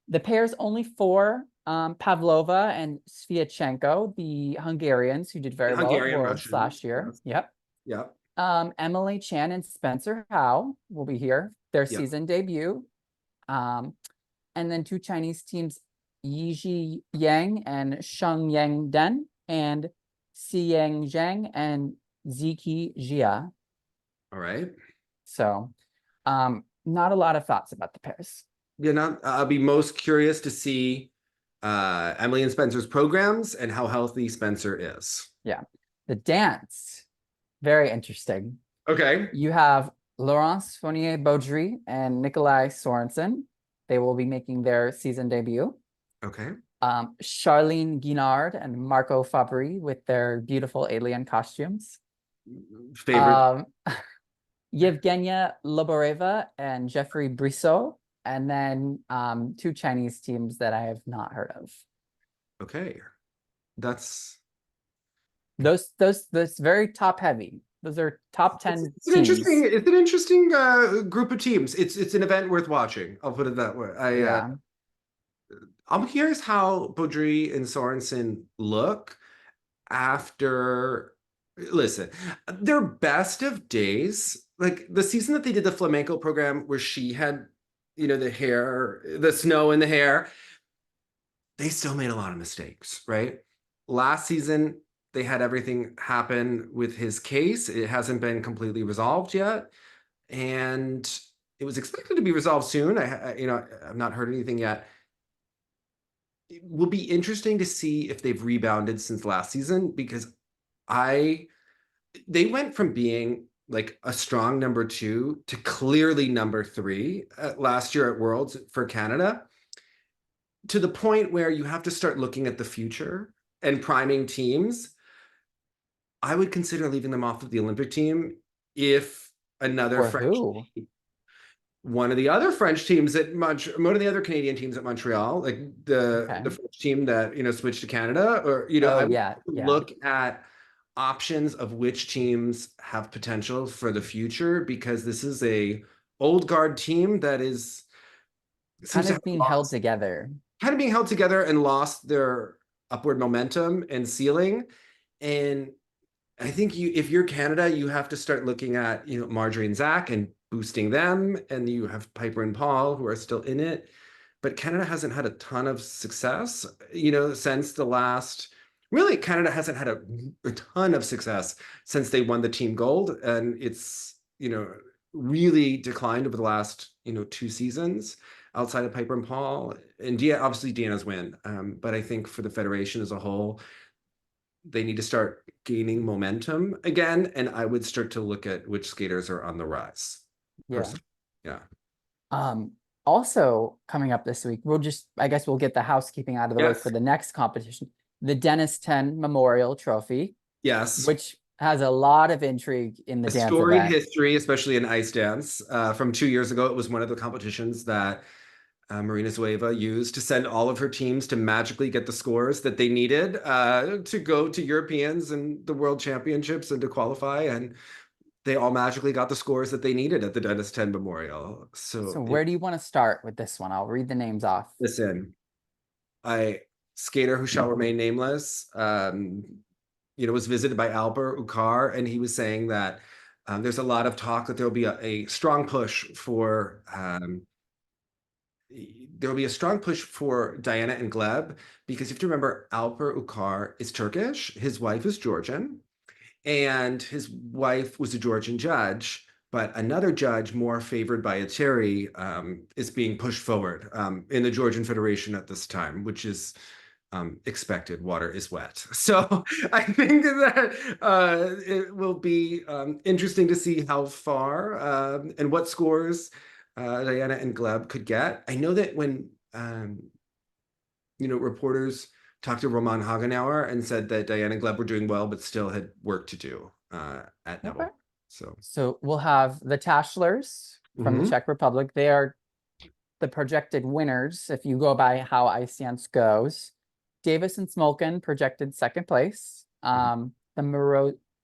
The pair's only 4, Pavlova and Sviatchenko, the Hungarians who did very well at Hungarian Worlds Russian. last year. Yes. Yep. Yep. Emily Chan and Spencer Howe will be here, their Yep. season debut. And then 2 Chinese teams, Yiji Yang and Sheng Yang Den, and Xiyang Zhang and Ziki Jia. All right. So Not a lot of thoughts about the pairs. I'll be most curious to see Emily and Spencer's programs and how healthy Spencer is. Yeah. The dance, very interesting. Okay. You have Laurence Fournier-Beaudry and Nikolai Sorensen. They will be making their season debut. Okay. Charlene Guinard and Marco Fabri with their beautiful alien costumes. Favorite. Yevgenia Loboreva and Jeffrey Brissot, and then two Chinese teams that I have not heard of. Okay. That's Those very top heavy. Those are top 10 it's an teams. interesting group of teams. It's an event worth watching. I'll put it that way. Yeah. I'm curious how Baudry and Sorensen look after. Listen, their best of days, like the season that they did the flamenco program where she had, the hair, the snow in the hair, they still made a lot of mistakes, right? Last season, they had everything happen with his case. It hasn't been completely resolved yet. And it was expected to be resolved soon. I've not heard anything yet. It will be interesting to see if they've rebounded since last season because they went from being like a strong number 2 to clearly number 3 last year at Worlds for Canada, to the point where you have to start looking at the future and priming teams. I would consider leaving them off of the Olympic team if another one of the other French teams at one of the other Canadian teams at Montreal, like the French team that switched to Canada, or I would look at options of which teams have potential for the future, because this is a old guard team that is kind of being held together and lost their upward momentum and ceiling. And I think if you're Canada, you have to start looking at Marjorie and Zach and boosting them, and you have Piper and Paul who are still in it. But Canada hasn't had a ton of success, since the last. Really, Canada hasn't had a ton of success since they won the team gold, and it's really declined over the last 2 seasons outside of Piper and Paul, and obviously Deanna's win. But I think for the federation as a whole, they need to start gaining momentum again, and I would start to look at which skaters are on the rise. Yeah. Also coming up this week, I guess we'll get the housekeeping out of the way for the next competition. The Denis Ten Memorial Trophy. Yes. Which has a lot of intrigue in the dance storied event. history, especially in ice dance. From 2 years ago, it was one of the competitions that Marina Zueva used to send all of her teams to magically get the scores that they needed to go to Europeans and the World Championships and to qualify. And they all magically got the scores that they needed at the Denis Ten Memorial. So where do you want to start with this one? I'll read the names off. Listen, skater who shall remain nameless, was visited by Albert Ukar, and he was saying that there's a lot of talk that there'll be a strong push for Diana and Gleb, because you have to remember Alper Ukar is Turkish, his wife is Georgian, and his wife was a Georgian judge, but another judge more favored by Eteri is being pushed forward in the Georgian Federation at this time, which is expected. Water is wet. So I think that it will be interesting to see how far and what scores Diana and Gleb could get. I know that when reporters talked to Roman Hagenauer and said that Diana and Gleb were doing well, but still had work to do at Neville. So we'll have the Tashlers from the Czech Republic. They are the projected winners if you go by how ice dance goes. Davis and Smolkin projected second place. The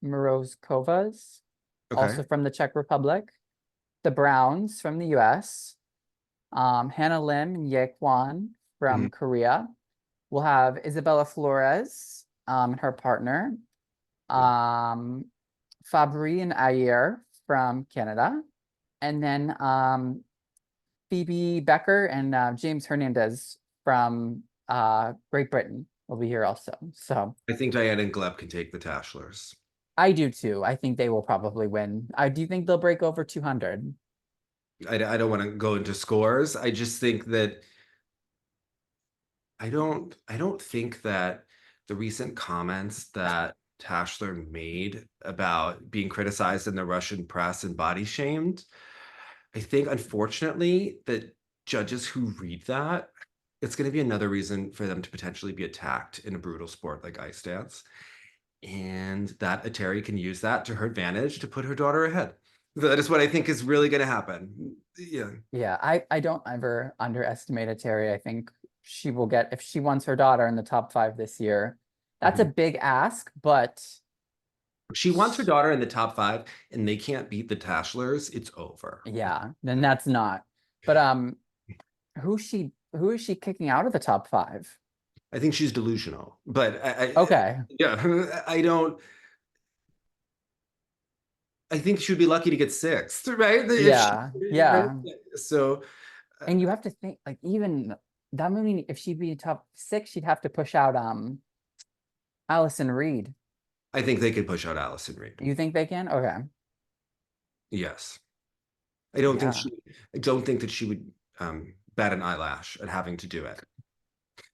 Morozkovas, also from the Czech Republic. The Browns from the US. Hannah Lim and Ye Kwan from Korea. We'll have Isabella Flores and her partner. Fabri and Ayer from Canada. And then Phoebe Becker and James Hernandez from Great Britain will be here also. So I think Diana and Gleb can take the Tashlers. I do too. I think they will probably win. I do think they'll break over 200. I don't want to go into scores. I just think that I don't think that the recent comments that Tashler made about being criticized in the Russian press and body shamed, I think unfortunately that judges who read that, it's going to be another reason for them to potentially be attacked in a brutal sport like ice dance. And that Atari can use that to her advantage to put her daughter ahead. That is what I think is really going to happen. Yeah. Yeah, I don't ever underestimate a Terry. I think she will get, if she wants her daughter in the top 5 this year. That's a Mhm. big ask, but She wants her daughter in the top 5 and they can't beat the Tashlers. It's over. yeah, then that's not. But who is she kicking out of the top 5? I think she's delusional, but Okay. yeah, I don't. I think she would be lucky to get sixth, right? If she, Yeah. right? Yeah. So And you have to think like even that mean if she'd be top 6, she'd have to push out Allison Reed. I think they could push out Allison Reed. You think they can? Okay. Yes, I don't think Yeah. she. I don't think that she would bat an eyelash at having to do it.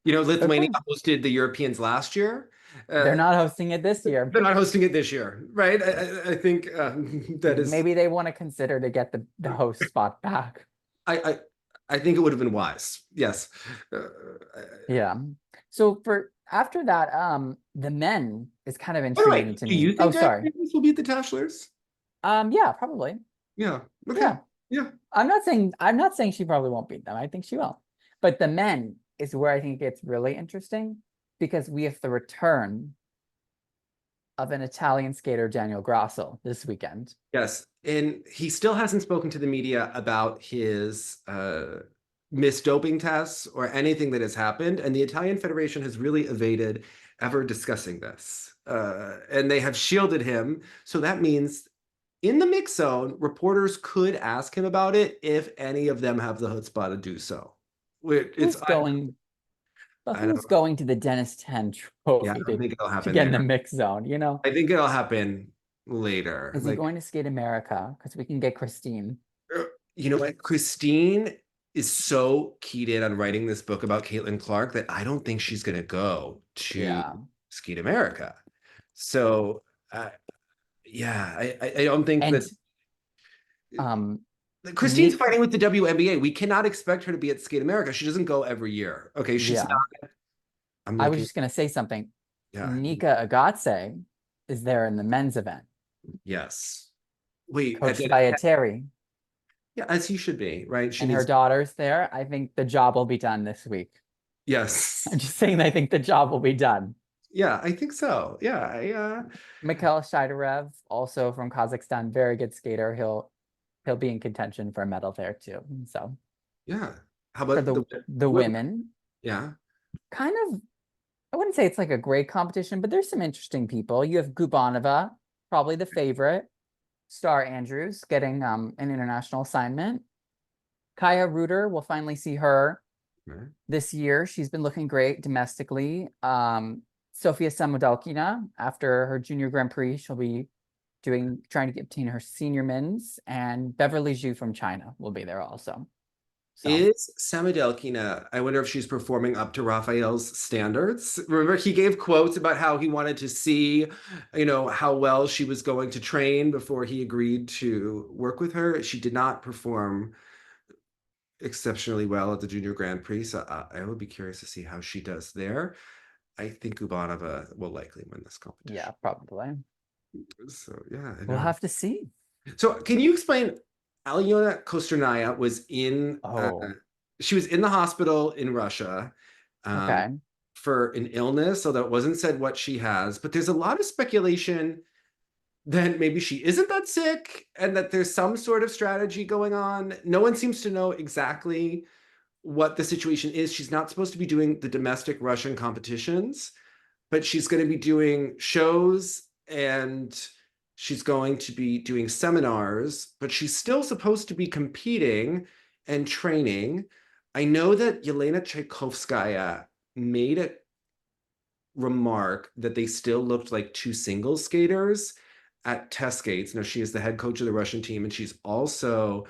Lithuania Okay. hosted the Europeans last year. They're Uh, not hosting it this year. they're not hosting it this year, right? I think that is. Maybe they want to consider to get the host spot back. I, I I think it would have been wise. Yes. Uh, Yeah. So for after that, the men is kind of by the intriguing way, to do me. you Oh, think sorry. Davis will beat the Tashlers? Yeah, probably. Yeah. Okay. Yeah. Yeah. I'm not saying she probably won't beat them. I think she will. But the men is where I think it gets really interesting because we have the return of an Italian skater, Daniel Grasso, this weekend. Yes. And he still hasn't spoken to the media about his missed doping tests or anything that has happened. And the Italian Federation has really evaded ever discussing this. And they have shielded him. So that means in the mix zone, reporters could ask him about it if any of them have the chutzpah to do so. It's Who's going, but I don't who's know. going to the Dennis Ten Yeah, Trophy I think it'll to happen get in there. the mix zone, you know? I think it'll happen later. Is he going to skate America? Because we can get Christine. You know what? Christine is so keyed in on writing this book about Caitlin Clark that I don't think she's going to go to Yeah. Skeet America. So, yeah, I don't think And that um Christine's Nick, fighting with the WNBA. We cannot expect her to be at Skate America. She doesn't go every year. Okay, she's yeah. not. I'm I was looking. just gonna say something. Yeah. Nika Agatse is there in the men's event, Yes. Wait. coached by a Terry, Yeah, as he should be, right? She and her needs. daughter's there. I think the job will be done this week. Yes. I'm just saying I think the job will be done. Yeah, I think so. Yeah. Mikhail Shaidarev, also from Kazakhstan, very good skater. He'll be in contention for a medal there too. So Yeah. How for about the women? women, Yeah. kind of, I wouldn't say it's like a great competition, but there's some interesting people. You have Gubanova, probably the favorite. Star Andrews getting an international assignment. Kaya Reuter, we'll finally see her Right. this year. She's been looking great domestically. Sofia Samodalkina, after her junior Grand Prix, she'll be trying to obtain her senior men's, and Beverly Zhu from China will be there also. So Is Samadelkina, I wonder if she's performing up to Raphael's standards. Remember, he gave quotes about how he wanted to see, how well she was going to train before he agreed to work with her. She did not perform exceptionally well at the Junior Grand Prix, so I would be curious to see how she does there. I think Kubanova will likely win this competition. yeah, probably. So yeah, I We'll know. have to see. So can you explain? Alena Kostornaia was she was in the hospital in Russia Okay. for an illness, although it wasn't said what she has. But there's a lot of speculation that maybe she isn't that sick and that there's some sort of strategy going on. No one seems to know exactly what the situation is. She's not supposed to be doing the domestic Russian competitions, but she's going to be doing shows and she's going to be doing seminars, but she's still supposed to be competing and training. I know that Yelena Tchaikovskaya made a remark that they still looked like two single skaters at test skates. Now, she is the head coach of the Russian team, and she's also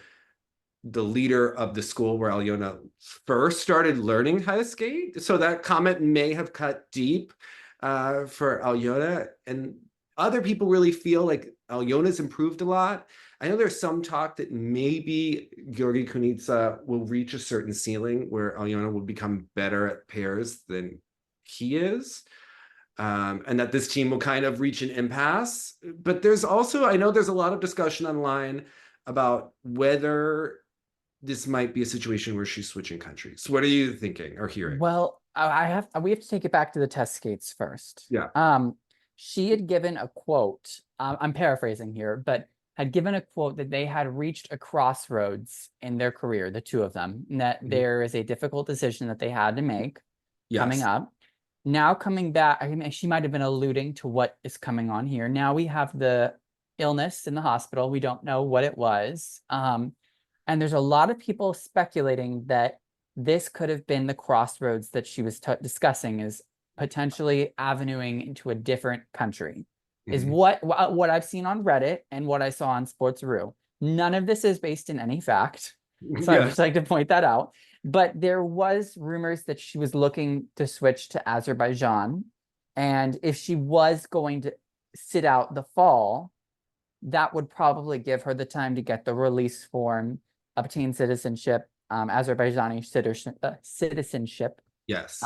the leader of the school where Alona first started learning how to skate. So that comment may have cut deep for Alona. And other people really feel like Alyona's improved a lot. I know there's some talk that maybe Georgy Kunitsa will reach a certain ceiling where Alona will become better at pairs than he is. And that this team will kind of reach an impasse. But there's also, I know there's a lot of discussion online about whether this might be a situation where she's switching countries. What are you thinking or hearing? Well, we have to take it back to the test skates first. Yeah. She had given a quote, I'm paraphrasing here, but had given a quote that they had reached a crossroads in their career, the two of them, and that there is a difficult decision that they had to make coming up. Now coming back, I mean, she might have been alluding to what is coming on here. Now we have the illness in the hospital. We don't know what it was. And there's a lot of people speculating that this could have been the crossroads that she was discussing, is potentially avenuing into a different country, is what I've seen on Reddit and what I saw on Sportsroo. None of this is based in any fact. So I'd just like to point that out. But there was rumors that she was looking to switch to Azerbaijan. And if she was going to sit out the fall, that would probably give her the time to get the release form, obtain citizenship, Azerbaijani citizenship. Yes.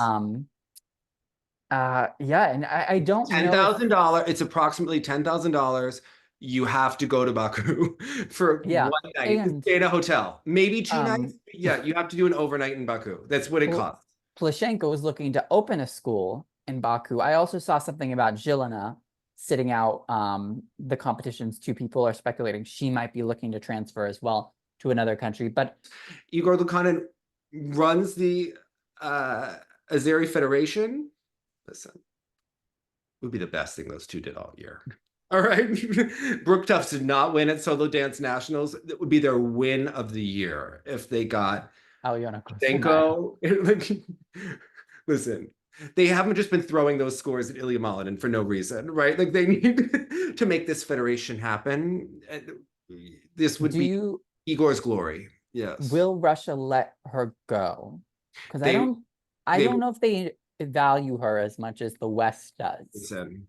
Yeah, and I don't know. $10,000. It's approximately $10,000. You have to go to Baku for one night. Stay in a hotel, maybe 2 nights. Yeah, you have to do an overnight in Baku. That's what it costs. Plushenko was looking to open a school in Baku. I also saw something about Zhilina sitting out the competitions. 2 people are speculating she might be looking to transfer as well to another country. But Igor Lukanen runs the Azeri Federation. Listen, it would be the best thing those two did all year. All right. Brooke Tufts did not win at Solo Dance Nationals. That would be their win of the year if they got Alona Kostornaia. Listen, they haven't just been throwing those scores at Ilya Malinin for no reason, right? Like they need to make this federation happen. This would be Igor's glory. Yes. Will Russia let her go? Because I don't know if they value her as much as the West does. Listen,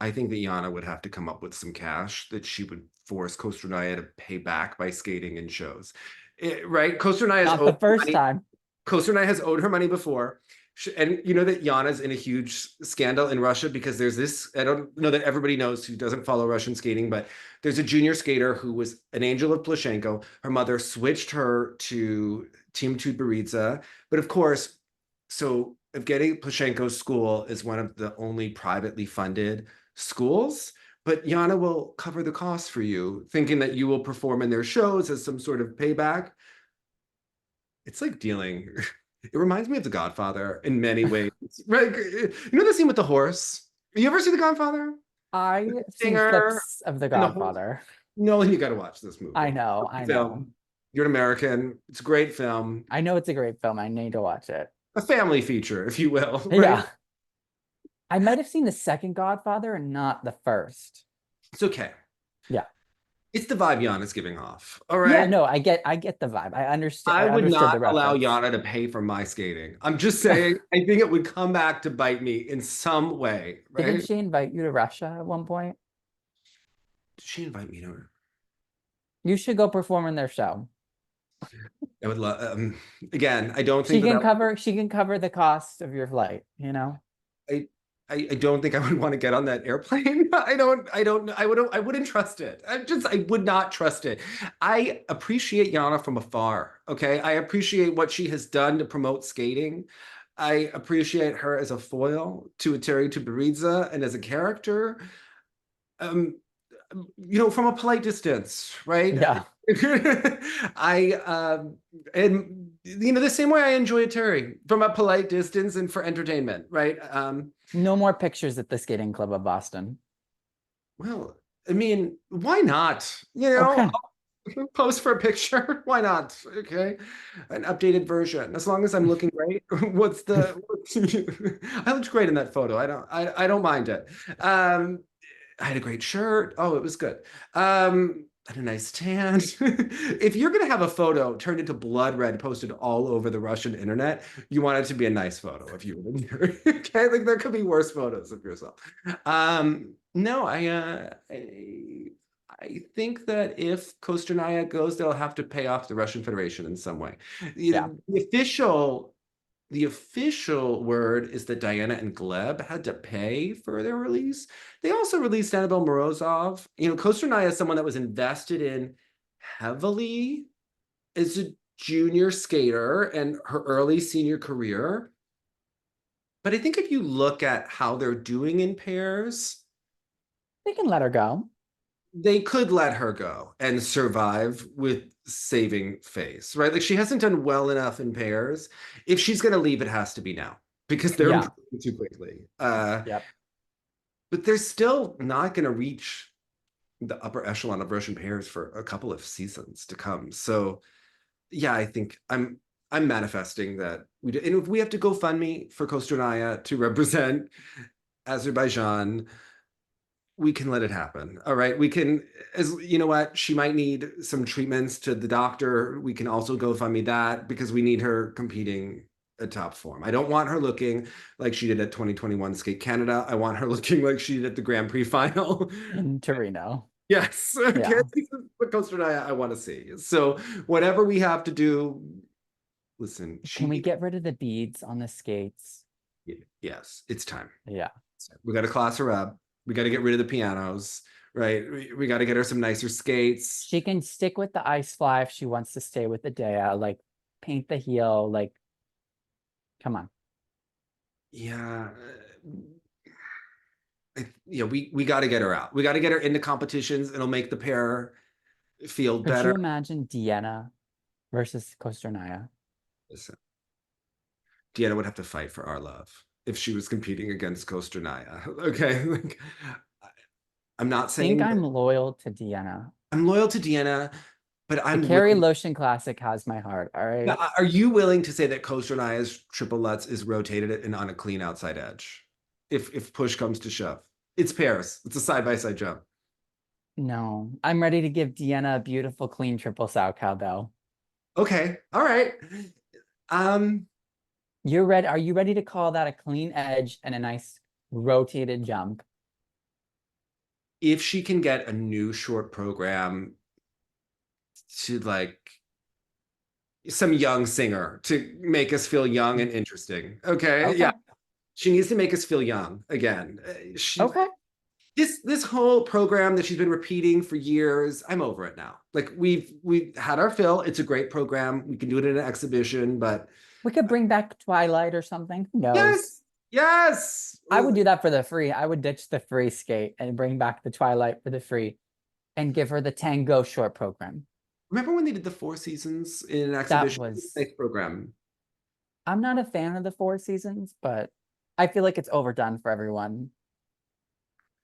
I think that Yana would have to come up with some cash that she would force Kostornaia to pay back by skating in shows. Right? Kostornaia Not the first time. Kostornaia has owed her money before. And you know that Yana's in a huge scandal in Russia because there's this, I don't know that everybody knows who doesn't follow Russian skating, but there's a junior skater who was an angel of Plushenko. Her mother switched her to Team Tutberidze. But of course, so Evgeny Plushenko's school is one of the only privately funded schools, but Yana will cover the costs for you, thinking that you will perform in their shows as some sort of payback. It's like dealing. It reminds me of The Godfather in many ways. Right? You know the scene with the horse? You ever see The Godfather? I've seen clips of The Godfather. No, you got to watch this movie. I know. You're an American. It's a great film. I know it's a great film. I need to watch it. A family feature, if you will. Right? Yeah. I might have seen the second Godfather and not the first. It's okay. Yeah. It's the vibe Yana's giving off. All right. Yeah, no, I get the vibe. I understand. I would not allow Yana to pay for my skating. I'm just saying, I think it would come back to bite me in some way. Right? Didn't she invite you to Russia at one point? Did she invite me to her? You should go perform in their show. I would love. Again, I don't think she can cover the cost of your flight. You know. I don't think I would want to get on that airplane. I wouldn't trust it. I would not trust it. I appreciate Yana from afar. Okay. I appreciate what she has done to promote skating. I appreciate her as a foil to Terry Tutberidze and as a character. From a polite distance, right? Yeah. And the same way I enjoy Terry from a polite distance and for entertainment, right? No more pictures at the skating club of Boston. Well, I mean, why not? Okay. Post for a picture. Why not? Okay. An updated version. As long as I'm looking great. I looked great in that photo. I don't mind it. I had a great shirt. Oh, it was good. and a nice tan. If you're gonna have a photo turned into blood red posted all over the Russian internet, you want it to be a nice photo if you would. Okay, like there could be worse photos of yourself. No, I think that if Kostornaia goes, they'll have to pay off the Russian Federation in some way. Yeah. The official word is that Diana and Gleb had to pay for their release. They also released Annabelle Morozov. Kostornaia is someone that was invested in heavily as a junior skater and her early senior career. But I think if you look at how they're doing in pairs, They can let her go. they could let her go and survive with saving face, right? Like she hasn't done well enough in pairs. If she's going to leave, it has to be now because they're Yeah. improving too quickly. Yep. But they're still not going to reach the upper echelon of Russian pairs for a couple of seasons to come. So yeah, I think I'm manifesting that we do. And if we have to go fund me for Kostornaia to represent Azerbaijan, we can let it happen. All right. We can, as you know what, she might need some treatments to the doctor. We can also go fund me that because we need her competing at top form. I don't want her looking like she did at 2021 Skate Canada. I want her looking like she did at the Grand Prix final. In Torino. Yes. Okay. Yeah. This is what Kostornaia I want to see. So whatever we have to do, listen, Can we get rid of the beads on the skates? Yes, it's time. Yeah. We got to class her up. We got to get rid of the pianos, right? We got to get her some nicer skates. She can stick with the ice fly if she wants to stay with the Dea, like paint the heel, like come on. Yeah. We got to get her out. We got to get her into competitions. It'll make the pair feel Could better. you imagine Deanna versus Kostornaia? Listen, Deanna would have to fight for our love if she was competing against Kostornaia. Okay. Like, I'm not I saying think I'm loyal to Deanna. I'm loyal to Deanna, but The I'm Carrie willing. Lotion Classic has my heart. All right. Now, are you willing to say that Kostornaia's triple Lutz is rotated and on a clean outside edge? If push comes to shove. It's pairs. It's a side-by-side jump. No, I'm ready to give Deanna a beautiful, clean triple sow cowbell. Okay. All right. You're ready. Are you ready to call that a clean edge and a nice rotated jump? If she can get a new short program to like some young singer to make us feel young and interesting. Okay. Yeah. She needs to make us feel young again. Okay. This whole program that she's been repeating for years, I'm over it now. Like we've had our fill. It's a great program. We can do it in an exhibition, but We could bring back Twilight or something. Who knows? Yes. I would do that for the free. I would ditch the free skate and bring back the Twilight for the free and give her the Tango short program. Remember when they did the 4 seasons in an That exhibition? was Nice program. I'm not a fan of the 4 seasons, but I feel like it's overdone for everyone.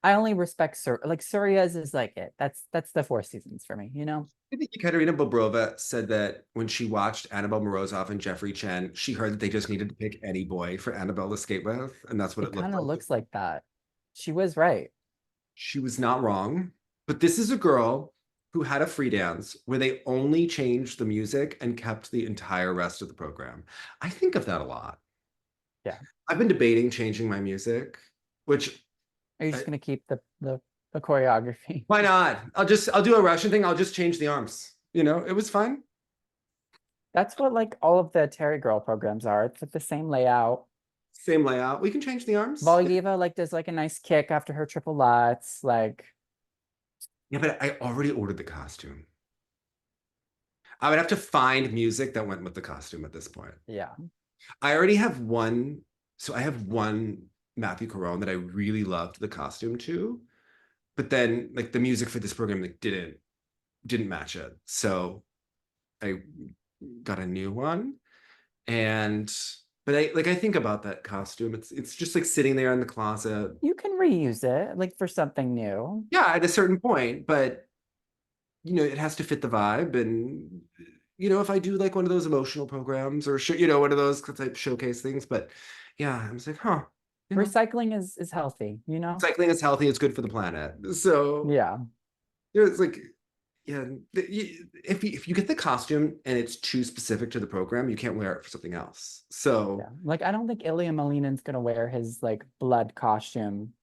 I only respect like Surya's is like it. That's the 4 seasons for me, you know? I think Ekaterina Bobrova said that when she watched Annabelle Morozov and Jeffrey Chen, she heard that they just needed to pick any boy for Annabelle to skate with, and that's what It it looked kind of like. looks like that. She was right. She was not wrong, but this is a girl who had a free dance where they only changed the music and kept the entire rest of the program. I think of that a lot. Yeah. I've been debating changing my music, which Are you just gonna keep the choreography? why not? I'll do a Russian thing. I'll just change the arms. It was fine. That's what like all of the Terry Girl programs are. It's like the same layout. Same layout. We can change the arms. Volieva like does like a nice kick after her triple lutz. Like Yeah, but I already ordered the costume. I would have to find music that went with the costume at this point. yeah. I already have one. So I have one Matthew Caron that I really loved the costume to, but then like the music for this program like didn't match it. So I got a new one. But I think about that costume. It's just like sitting there in the closet. You can reuse it like for something new. Yeah, at a certain point, but it has to fit the vibe. And if I do like one of those emotional programs or one of those type showcase things, but yeah, I was like, huh. Recycling is healthy, you know? Cycling is healthy, it's good for the planet. So Yeah. it's like, yeah, if you get the costume and it's too specific to the program, you can't wear it for something else. So Yeah. Like I don't think Ilya Malinen's gonna wear his like blood costume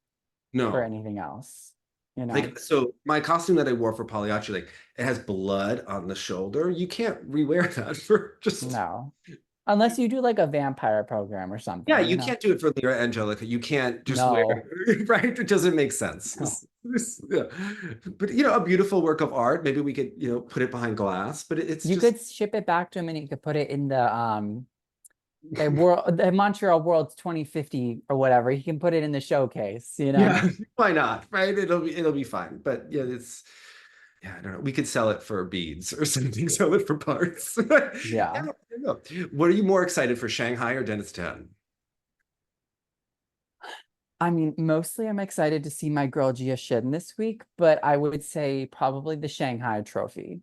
for no, anything else, you know? like so my costume that I wore for Pagliacci, like it has blood on the shoulder. You can't rewear that for just No. Unless you do like a vampire program or yeah, something, you you know? can't do it for Lyra Angelica. You can't just wear No. right. It doesn't make sense. No. Yeah. But a beautiful work of art. Maybe we could, put it behind glass. But it's You just could ship it back to him and you could put it in the Montreal World's 2050 or whatever. He can put it in the showcase, you know? yeah. Why not? Right? It'll be fine. But yeah, I don't know. We could sell it for beads or something. Sell it for parts. Yeah, I Yeah. don't know. What are you more excited for, Shanghai or Dennis Ten? I mean, mostly I'm excited to see my girl Gia Shin this week, but I would say probably the Shanghai Trophy.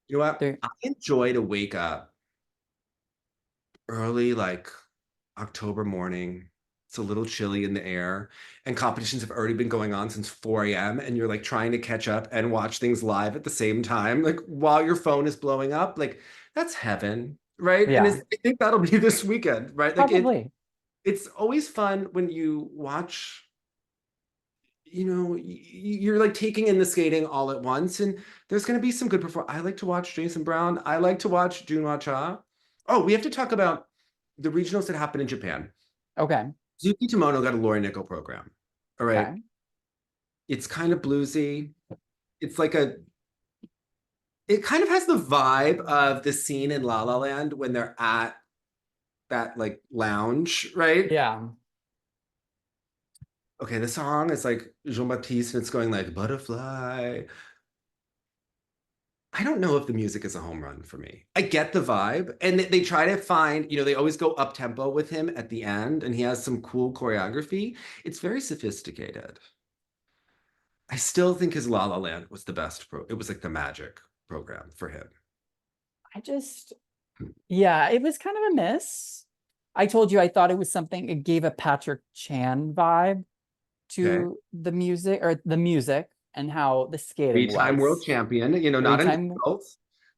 You know what? There, I enjoy to wake up early, like October morning. It's a little chilly in the air, and competitions have already been going on since 4 a.m. And you're like trying to catch up and watch things live at the same time, like while your phone is blowing up. Like that's heaven, right? And yeah, I think that'll be this weekend, right? Like probably. it's always fun when you watch. You're like taking in the skating all at once, and there's going to be some good perform. I like to watch Jason Brown. I like to watch Junhwa Cha. Oh, we have to talk about the regionals that happen in Japan. Okay. Kazuki Tomono got a Lori Nickel program. All right. Okay. It's kind of bluesy. It's like it kind of has the vibe of the scene in La La Land when they're at that like lounge, right? Yeah. Okay, the song is like Jean-Baptiste and it's going like butterfly. I don't know if the music is a home run for me. I get the vibe, and they try to find, they always go up tempo with him at the end, and he has some cool choreography. It's very sophisticated. I still think his La La Land was the best it was like the magic program for him. I just, yeah, it was kind of a miss. I told you I thought it was something, it gave a Patrick Chan vibe Okay. to the music and how the skating Three-time world was. champion, not an Three-time, insult,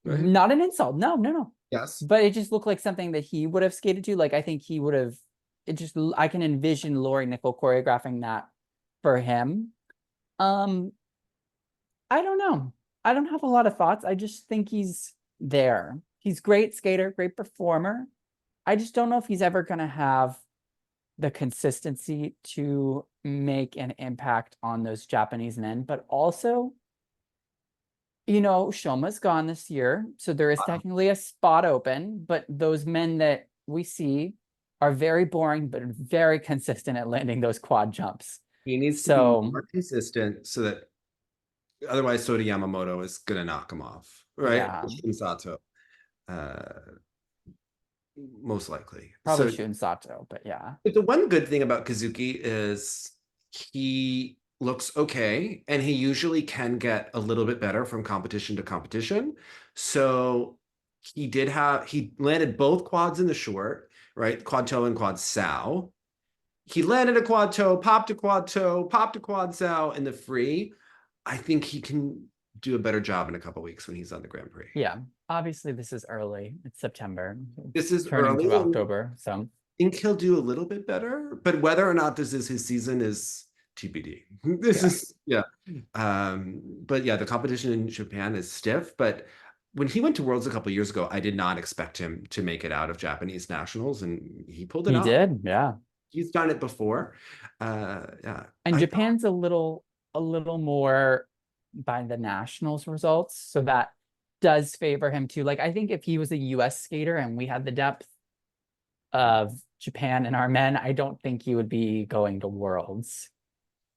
right? not an insult. No, no, no. Yes. But it just looked like something that he would have skated to. Like I think he would have, I can envision Lori Nickel choreographing that for him. Um, I don't know. I don't have a lot of thoughts. I just think he's there. He's great skater, great performer. I just don't know if he's ever going to have the consistency to make an impact on those Japanese men. But also, Shoma's gone this year, so there is technically a spot open, but those men that we see are very boring, but very consistent at landing those quad jumps. He needs to be So, more consistent so that otherwise Sota Yamamoto is gonna knock him off, right? yeah, Shin Sato, uh, most likely. probably Shun Sato, but yeah. But the one good thing about Kazuki is he looks okay, and he usually can get a little bit better from competition to competition. So he landed both quads in the short, right? Quad toe and quad sow. He landed a quad toe, popped a quad toe, popped a quad sow in the free. I think he can do a better job in a couple weeks when he's on the Grand Prix. Yeah, obviously this is early. It's September. This is Turning early, to and October, so think he'll do a little bit better, but whether or not this is his season is TBD. This yeah. is yeah. But yeah, the competition in Japan is stiff. But when he went to Worlds a couple years ago, I did not expect him to make it out of Japanese nationals, and he pulled it He off. did, yeah. He's done it before. Yeah, And I thought Japan's a little more by the nationals results, so that does favor him too. Like I think if he was a US skater and we had the depth of Japan and our men, I don't think he would be going to Worlds.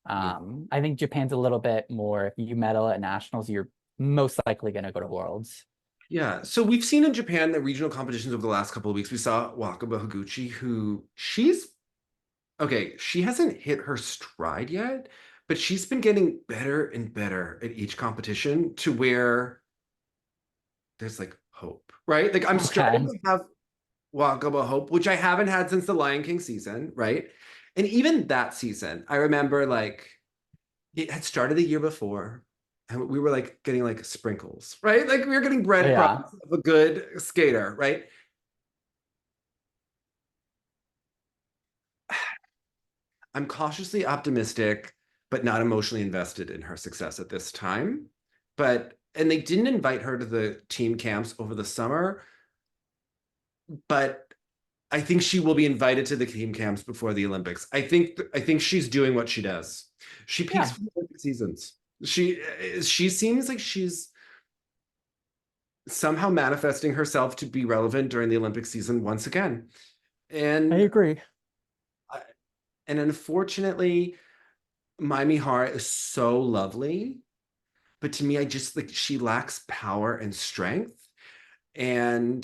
yeah. I think Japan's a little bit more, if you medal at nationals, you're most likely going to go to Worlds. Yeah, so we've seen in Japan the regional competitions over the last couple of weeks. We saw Wakaba Higuchi, who she's okay, she hasn't hit her stride yet, but she's been getting better and better at each competition to where there's like hope, right? Like I'm starting Okay. to have Wakaba hope, which I haven't had since the Lion King season, right? And even that season, I remember like it had started the year before and we were like getting like sprinkles, right? Like we were getting Yeah, breadcrumbs of a good skater, right? I'm cautiously optimistic, but not emotionally invested in her success at this time. And they didn't invite her to the team camps over the summer, but I think she will be invited to the team camps before the Olympics. I think she's doing what she does. She peaks yeah, for Olympic seasons. She seems like she's somehow manifesting herself to be relevant during the Olympic season once again. I And agree. and unfortunately, Mai Mihara is so lovely, but to me, I just like she lacks power and strength. And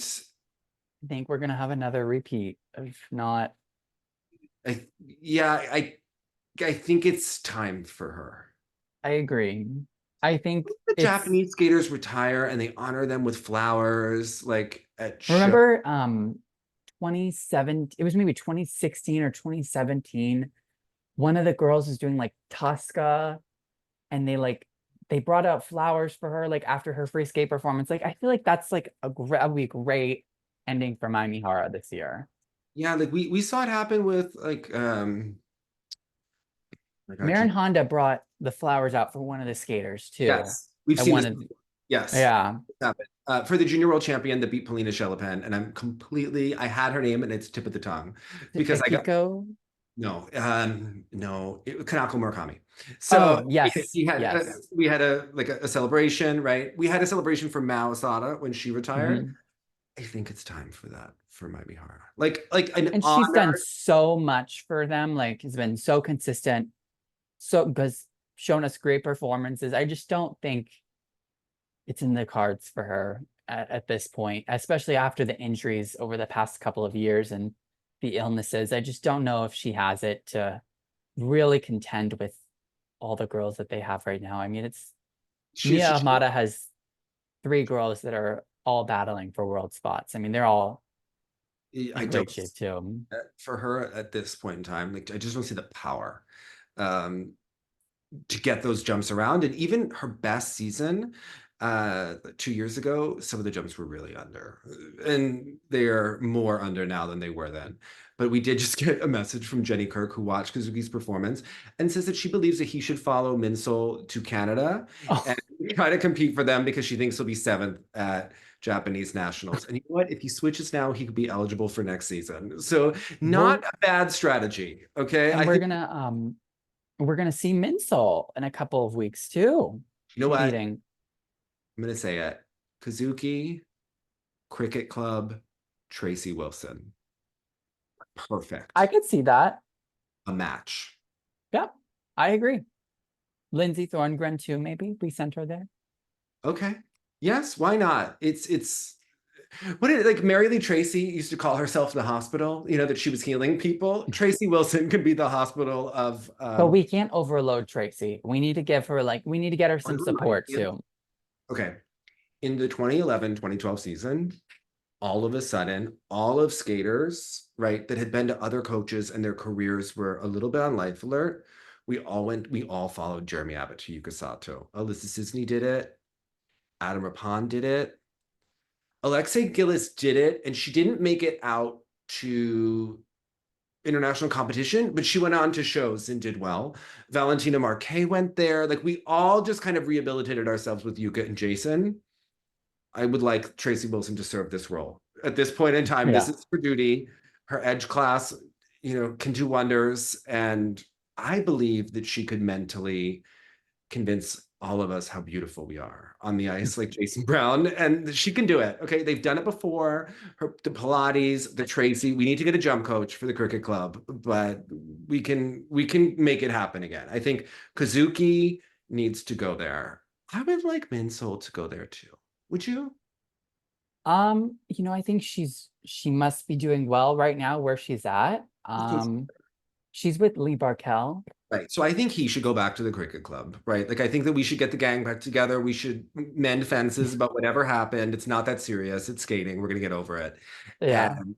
I think we're gonna have another repeat of not. I, yeah, I think it's time for her. I agree. I think The it's Japanese skaters retire and they honor them with flowers, like at show. remember 27, it was maybe 2016 or 2017. One of the girls is doing like Tosca, and they brought out flowers for her like after her free skate performance. Like I feel like that's like a be great ending for Mai Mihara this year. Yeah, like we saw it happen with like my God, Marin Honda brought the flowers out for one of the skaters too. yes, we've I seen this wanted, before. Yes, yeah, it's happened. For the junior world champion that beat Polina Shelapen, and I had her name and it's tip of the tongue is it because I got Akiko? no, it was Kanako Murakami. So Oh, yes, yes. we had a like a celebration, right? We had a celebration for Mao Asada when she retired. Mhm. I think it's time for that for Mai Mihara. Like an And she's done honor. so much for them, like has been so consistent, so has shown us great performances. I just don't think it's in the cards for her at this point, especially after the injuries over the past couple of years and the illnesses. I just don't know if she has it to really contend with all the girls that they have right now. I mean, it's She, Mia she, Amata has three girls that are all battling for world spots. I mean, they're all I in don't great shape too. for her at this point in time. Like I just don't see the power. Um, to get those jumps around. And even her best season 2 years ago, some of the jumps were really under. And they are more under now than they were then. But we did just get a message from Jenny Kirk, who watched Kazuki's performance, and says that she believes that he should follow Minsol to Canada and Oh, try to compete for them because she thinks he'll be seventh at Japanese nationals. And you know what? If he switches now, he could be eligible for next season. So we're not a bad strategy. Okay. and I think we're gonna see Minsol in a couple of weeks too, you know what? competing. I'm gonna say it. Kazuki, Cricket Club, Tracy Wilson. I Perfect. could see that. A match. Yep, I agree. Lindsay Thorngren too, maybe we sent her there. Okay. Yes, why not? It's what did like Mary Lee Tracy used to call herself the hospital, that she was healing people. Tracy Wilson could be the hospital of But we can't overload Tracy. We need to give her we need to get her some support too. okay. In the 2011-2012 season, all of a sudden, all of skaters, right, that had been to other coaches and their careers were a little bit on life alert. We all followed Jeremy Abbott to Yuka Sato. Alyssa Sisney did it. Adam Rapon did it. Alexei Gillis did it, and she didn't make it out to international competition, but she went on to shows and did well. Valentina Marquez went there. Like we all just kind of rehabilitated ourselves with Yuka and Jason. I would like Tracy Wilson to serve this role. At this point in time, this Yeah. is her duty. Her edge class, can do wonders. And I believe that she could mentally convince all of us how beautiful we are on the ice, like Jason Brown. And she can do it. Okay. They've done it before. The Pilates, the Tracy. We need to get a jump coach for the cricket club, but we can make it happen again. I think Kazuki needs to go there. I would like Minsol to go there too. Would you? I think she must be doing well right now where she's at. She's with Lee Barkel. Right. So I think he should go back to the cricket club, right? Like I think that we should get the gang back together. We should mend fences about whatever happened. It's not that serious. It's skating. We're gonna get over it. Yeah. And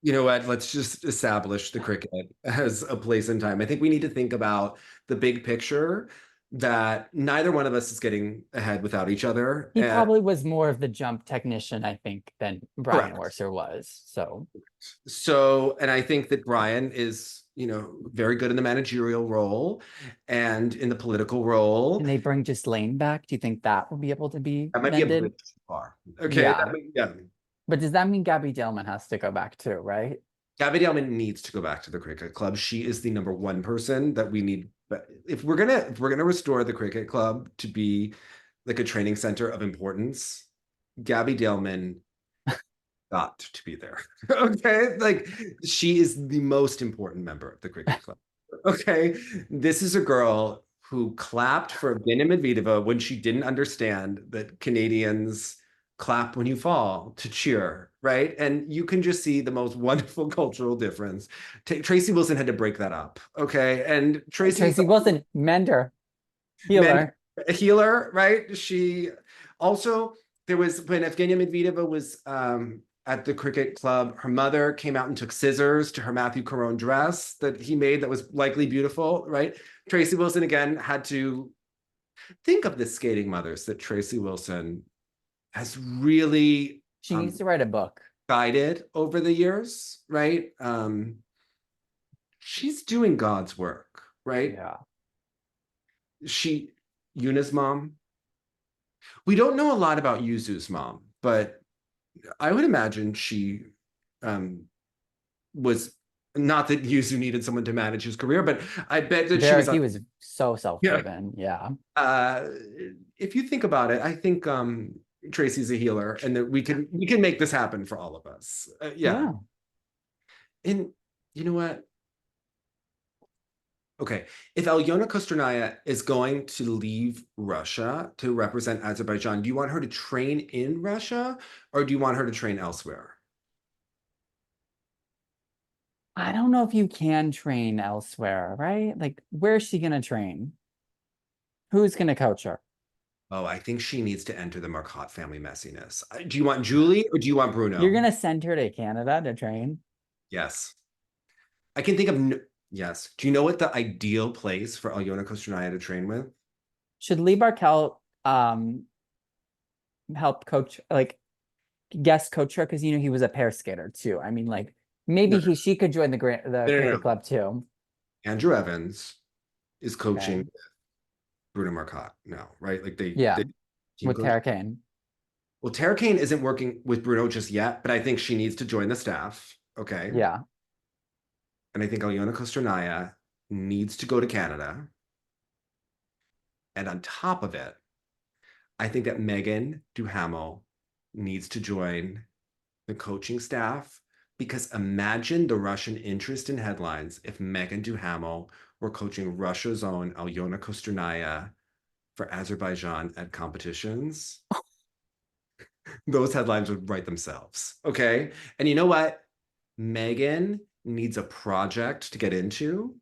you know what? Let's just establish the cricket as a place in time. I think we need to think about the big picture. that neither one of us is getting ahead without each other. He And probably was more of the jump technician, I think, than Brian correct. Orser was. So So, and I think that Brian is, very good in the managerial role and in the political role. can they bring Ghislaine back? Do you think that will be able to be That might be a mended? bit too far. Okay. Yeah. Yeah. But does that mean Gabby Dillman has to go back too, right? Gabby Delman needs to go back to the cricket club. She is the number one person that we need. But if we're gonna restore the cricket club to be like a training center of importance, Gabby Delman got to be there. Okay, like she is the most important member of the cricket club. Okay, this is a girl who clapped for Evgenia Medvedeva when she didn't understand that Canadians clap when you fall to cheer, right? And you can just see the most wonderful cultural difference. Tracy Wilson had to break that up, okay? And Tracy Wilson, mender, meant healer. a healer, right? She also, there was when Evgenia Medvedeva was at the cricket club, her mother came out and took scissors to her Matthew Caron dress that he made that was likely beautiful, right? Tracy Wilson again had to think of the skating mothers that Tracy Wilson has really She needs to write a book. guided over the years, right? She's doing God's work, right? Yeah. Yuna's mom. We don't know a lot about Yuzu's mom, but I would imagine she was not that Yuzu needed someone to manage his career, but I bet that she was. He was so self-driven. Yeah. If you think about it, I think Tracy's a healer, and that we can make this happen for all of us. Yeah. And you know what? Okay, if Alona Kostornaia is going to leave Russia to represent Azerbaijan, do you want her to train in Russia or do you want her to train elsewhere? I don't know if you can train elsewhere, right? Like, where's she going to train? Who's going to coach her? Oh, I think she needs to enter the Marcotte family messiness. Do you want Julie or do you want Bruno? You're going to send her to Canada to train? Yes. I can think of, yes. Do you know what the ideal place for Alona Kostornaia to train with? Should Lee Barkel help coach, like, guest coach her? Because, he was a pair skater too. I mean, like, maybe she could join the cricket club too. Andrew Evans is coaching Bruno Marcotte now, right? Like with Tara Kane. Well, Tara Kane isn't working with Bruno just yet, but I think she needs to join the staff. Okay. Yeah. And I think Alona Kostornaia needs to go to Canada. And on top of it, I think that Megan Duhamel needs to join the coaching staff, because imagine the Russian interest in headlines if Megan Duhamel were coaching Russia's own Alona Kostornaia for Azerbaijan at competitions. Those headlines would write themselves, okay? And you know what? Megan needs a project to get into,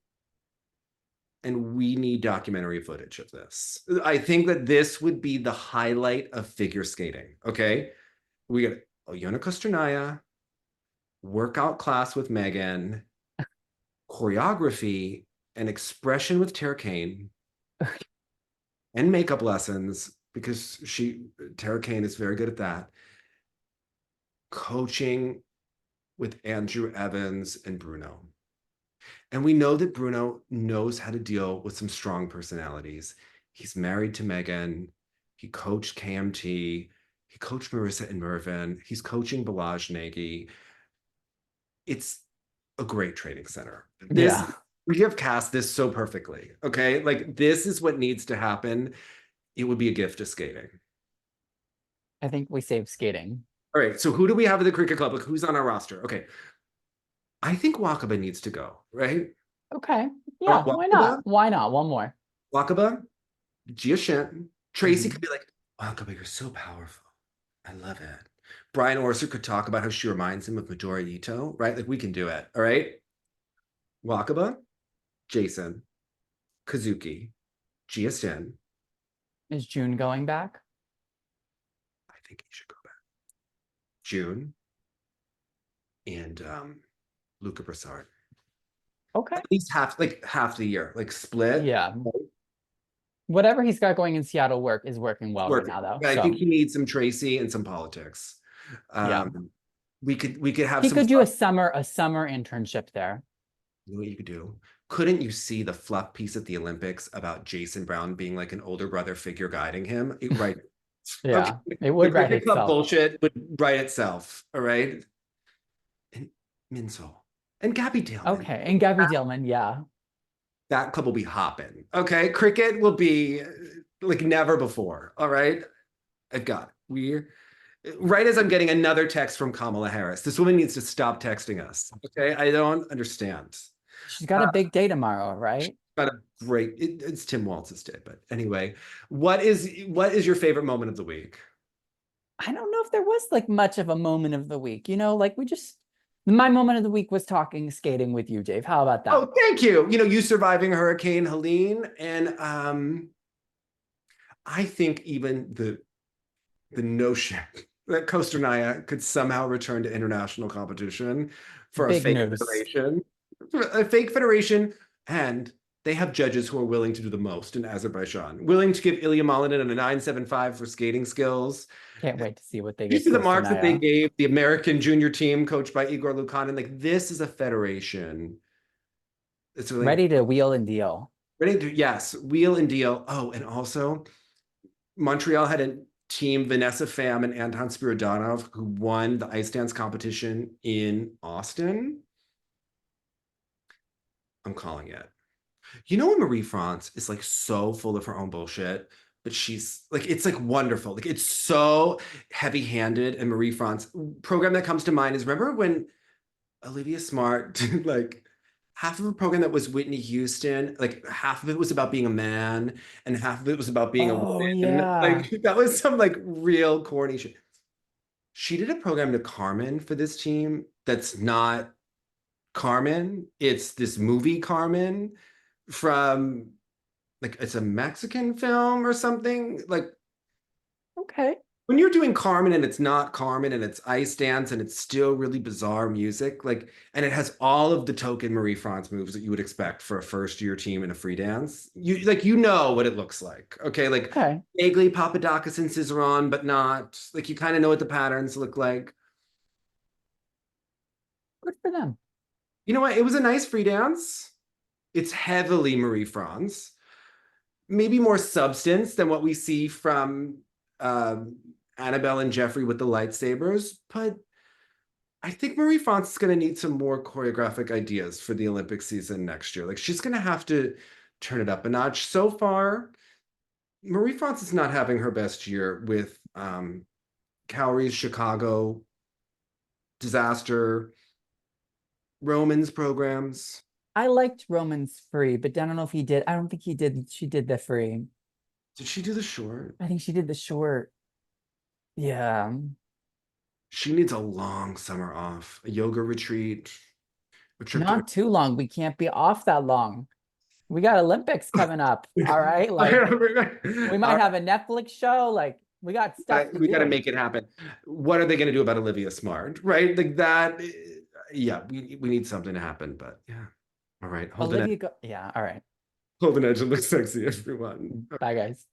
and we need documentary footage of this. I think that this would be the highlight of figure skating, okay? We got Alona Kostornaia, workout class with Megan, choreography and expression with Tara Kane, and makeup lessons, because Tara Kane is very good at that. Coaching with Andrew Evans and Bruno. And we know that Bruno knows how to deal with some strong personalities. He's married to Megan. He coached KMT. He coached Marissa and Mervyn. He's coaching Balazs Nagy. It's a great training center. We have cast this so perfectly. Okay. Like, this is what needs to happen. It would be a gift to skating. I think we saved skating. All right. So who do we have at the cricket club? Like, who's on our roster? Okay. I think Wakaba needs to go, right? Okay. Yeah, why not? Why not? One more. Wakaba, Gia Shin. Tracy could be like, Wakaba, you're so powerful. I love it. Brian Orser could talk about how she reminds him of Midori Ito, right? Like, we can do it. All right. Wakaba, Jason, Kazuki, Gia Shin. Is June going back? I think he should go back. June and Luca Brassard. Okay. At least half the year, like split. Yeah. Whatever he's got going in Seattle is working well right Working. now, though. I think So he needs some Tracy and some politics. yeah, We could have he some could do fluff. a summer internship there. You know what you could do? Couldn't you see the fluff piece at the Olympics about Jason Brown being like an older brother figure guiding him? Right. Okay. Yeah, it The would write cricket club itself. bullshit would write itself. All right. And Minso and Gabby Dillman. Okay, and Gabby Dillman, yeah. That club will be hopping. Okay. Cricket will be like never before. All right. I've got it. We're right as I'm getting another text from Kamala Harris. This woman needs to stop texting us. Okay. I don't understand. She's got a big day tomorrow, right? Got a great it's Tim Walz's day, but anyway, what is your favorite moment of the week? I don't know if there was like much of a moment of the week, like my moment of the week was talking skating with you, Dave. How about that? Oh, thank you. You surviving Hurricane Helene, and I think even the notion that Kostornaia could somehow return to international competition for Big news. A fake federation, and they have judges who are willing to do the most in Azerbaijan, willing to give Ilya Malinin a 9.75 for skating skills. Can't wait to see what they You get. see the marks that they Kostornaia. gave the American junior team coached by Igor Lukanin. Like, this is a federation. It's really Ready to wheel and deal. ready to, yes, wheel and deal. Oh, and also Montreal had a team, Vanessa Pham and Anton Spiridonov, who won the ice dance competition in Austin. I'm calling it. When Marie France is like so full of her own bullshit, but she's like, it's like wonderful. Like, it's so heavy-handed. And Marie France program that comes to mind is, remember when Olivia Smart did like half of a program that was Whitney Houston, like half of it was about being a man and half of it was about being a Oh woman. yeah. Like, that was some like real corny shit. She did a program to Carmen for this team that's not Carmen. It's this movie Carmen from like, it's a Mexican film or something. Like, Okay. when you're doing Carmen and it's not Carmen and it's ice dance and it's still really bizarre music, like, and it has all of the token Marie France moves that you would expect for a first year team in a free dance. You know what it looks like. Okay. Like, Okay. vaguely Papadakis and Cizeron, but not like, you kind of know what the patterns look like. Good for them. You know what? It was a nice free dance. It's heavily Marie France, maybe more substance than what we see from Annabelle and Jeffrey with the lightsabers, but I think Marie France is going to need some more choreographic ideas for the Olympic season next year. Like, she's going to have to turn it up a notch. So far, Marie France is not having her best year with Cowries, Chicago, disaster, Romans programs. I liked Roman's free, but I don't know if he did. I don't think he did. She did the free. Did she do the short? I think she did the short. Yeah. She needs a long summer off, a yoga retreat, a trip to. Not too long. We can't be off that long. We got Olympics coming up. All right. Like, we might have a Netflix show. Like, we got stuff to We got to do. make it happen. What are they going to do about Olivia Smart? Right? Like that. Yeah, we need something to happen. But yeah. All right. Hold an edge. Yeah. All right. Hold an edge and look sexy, everyone. Bye, guys.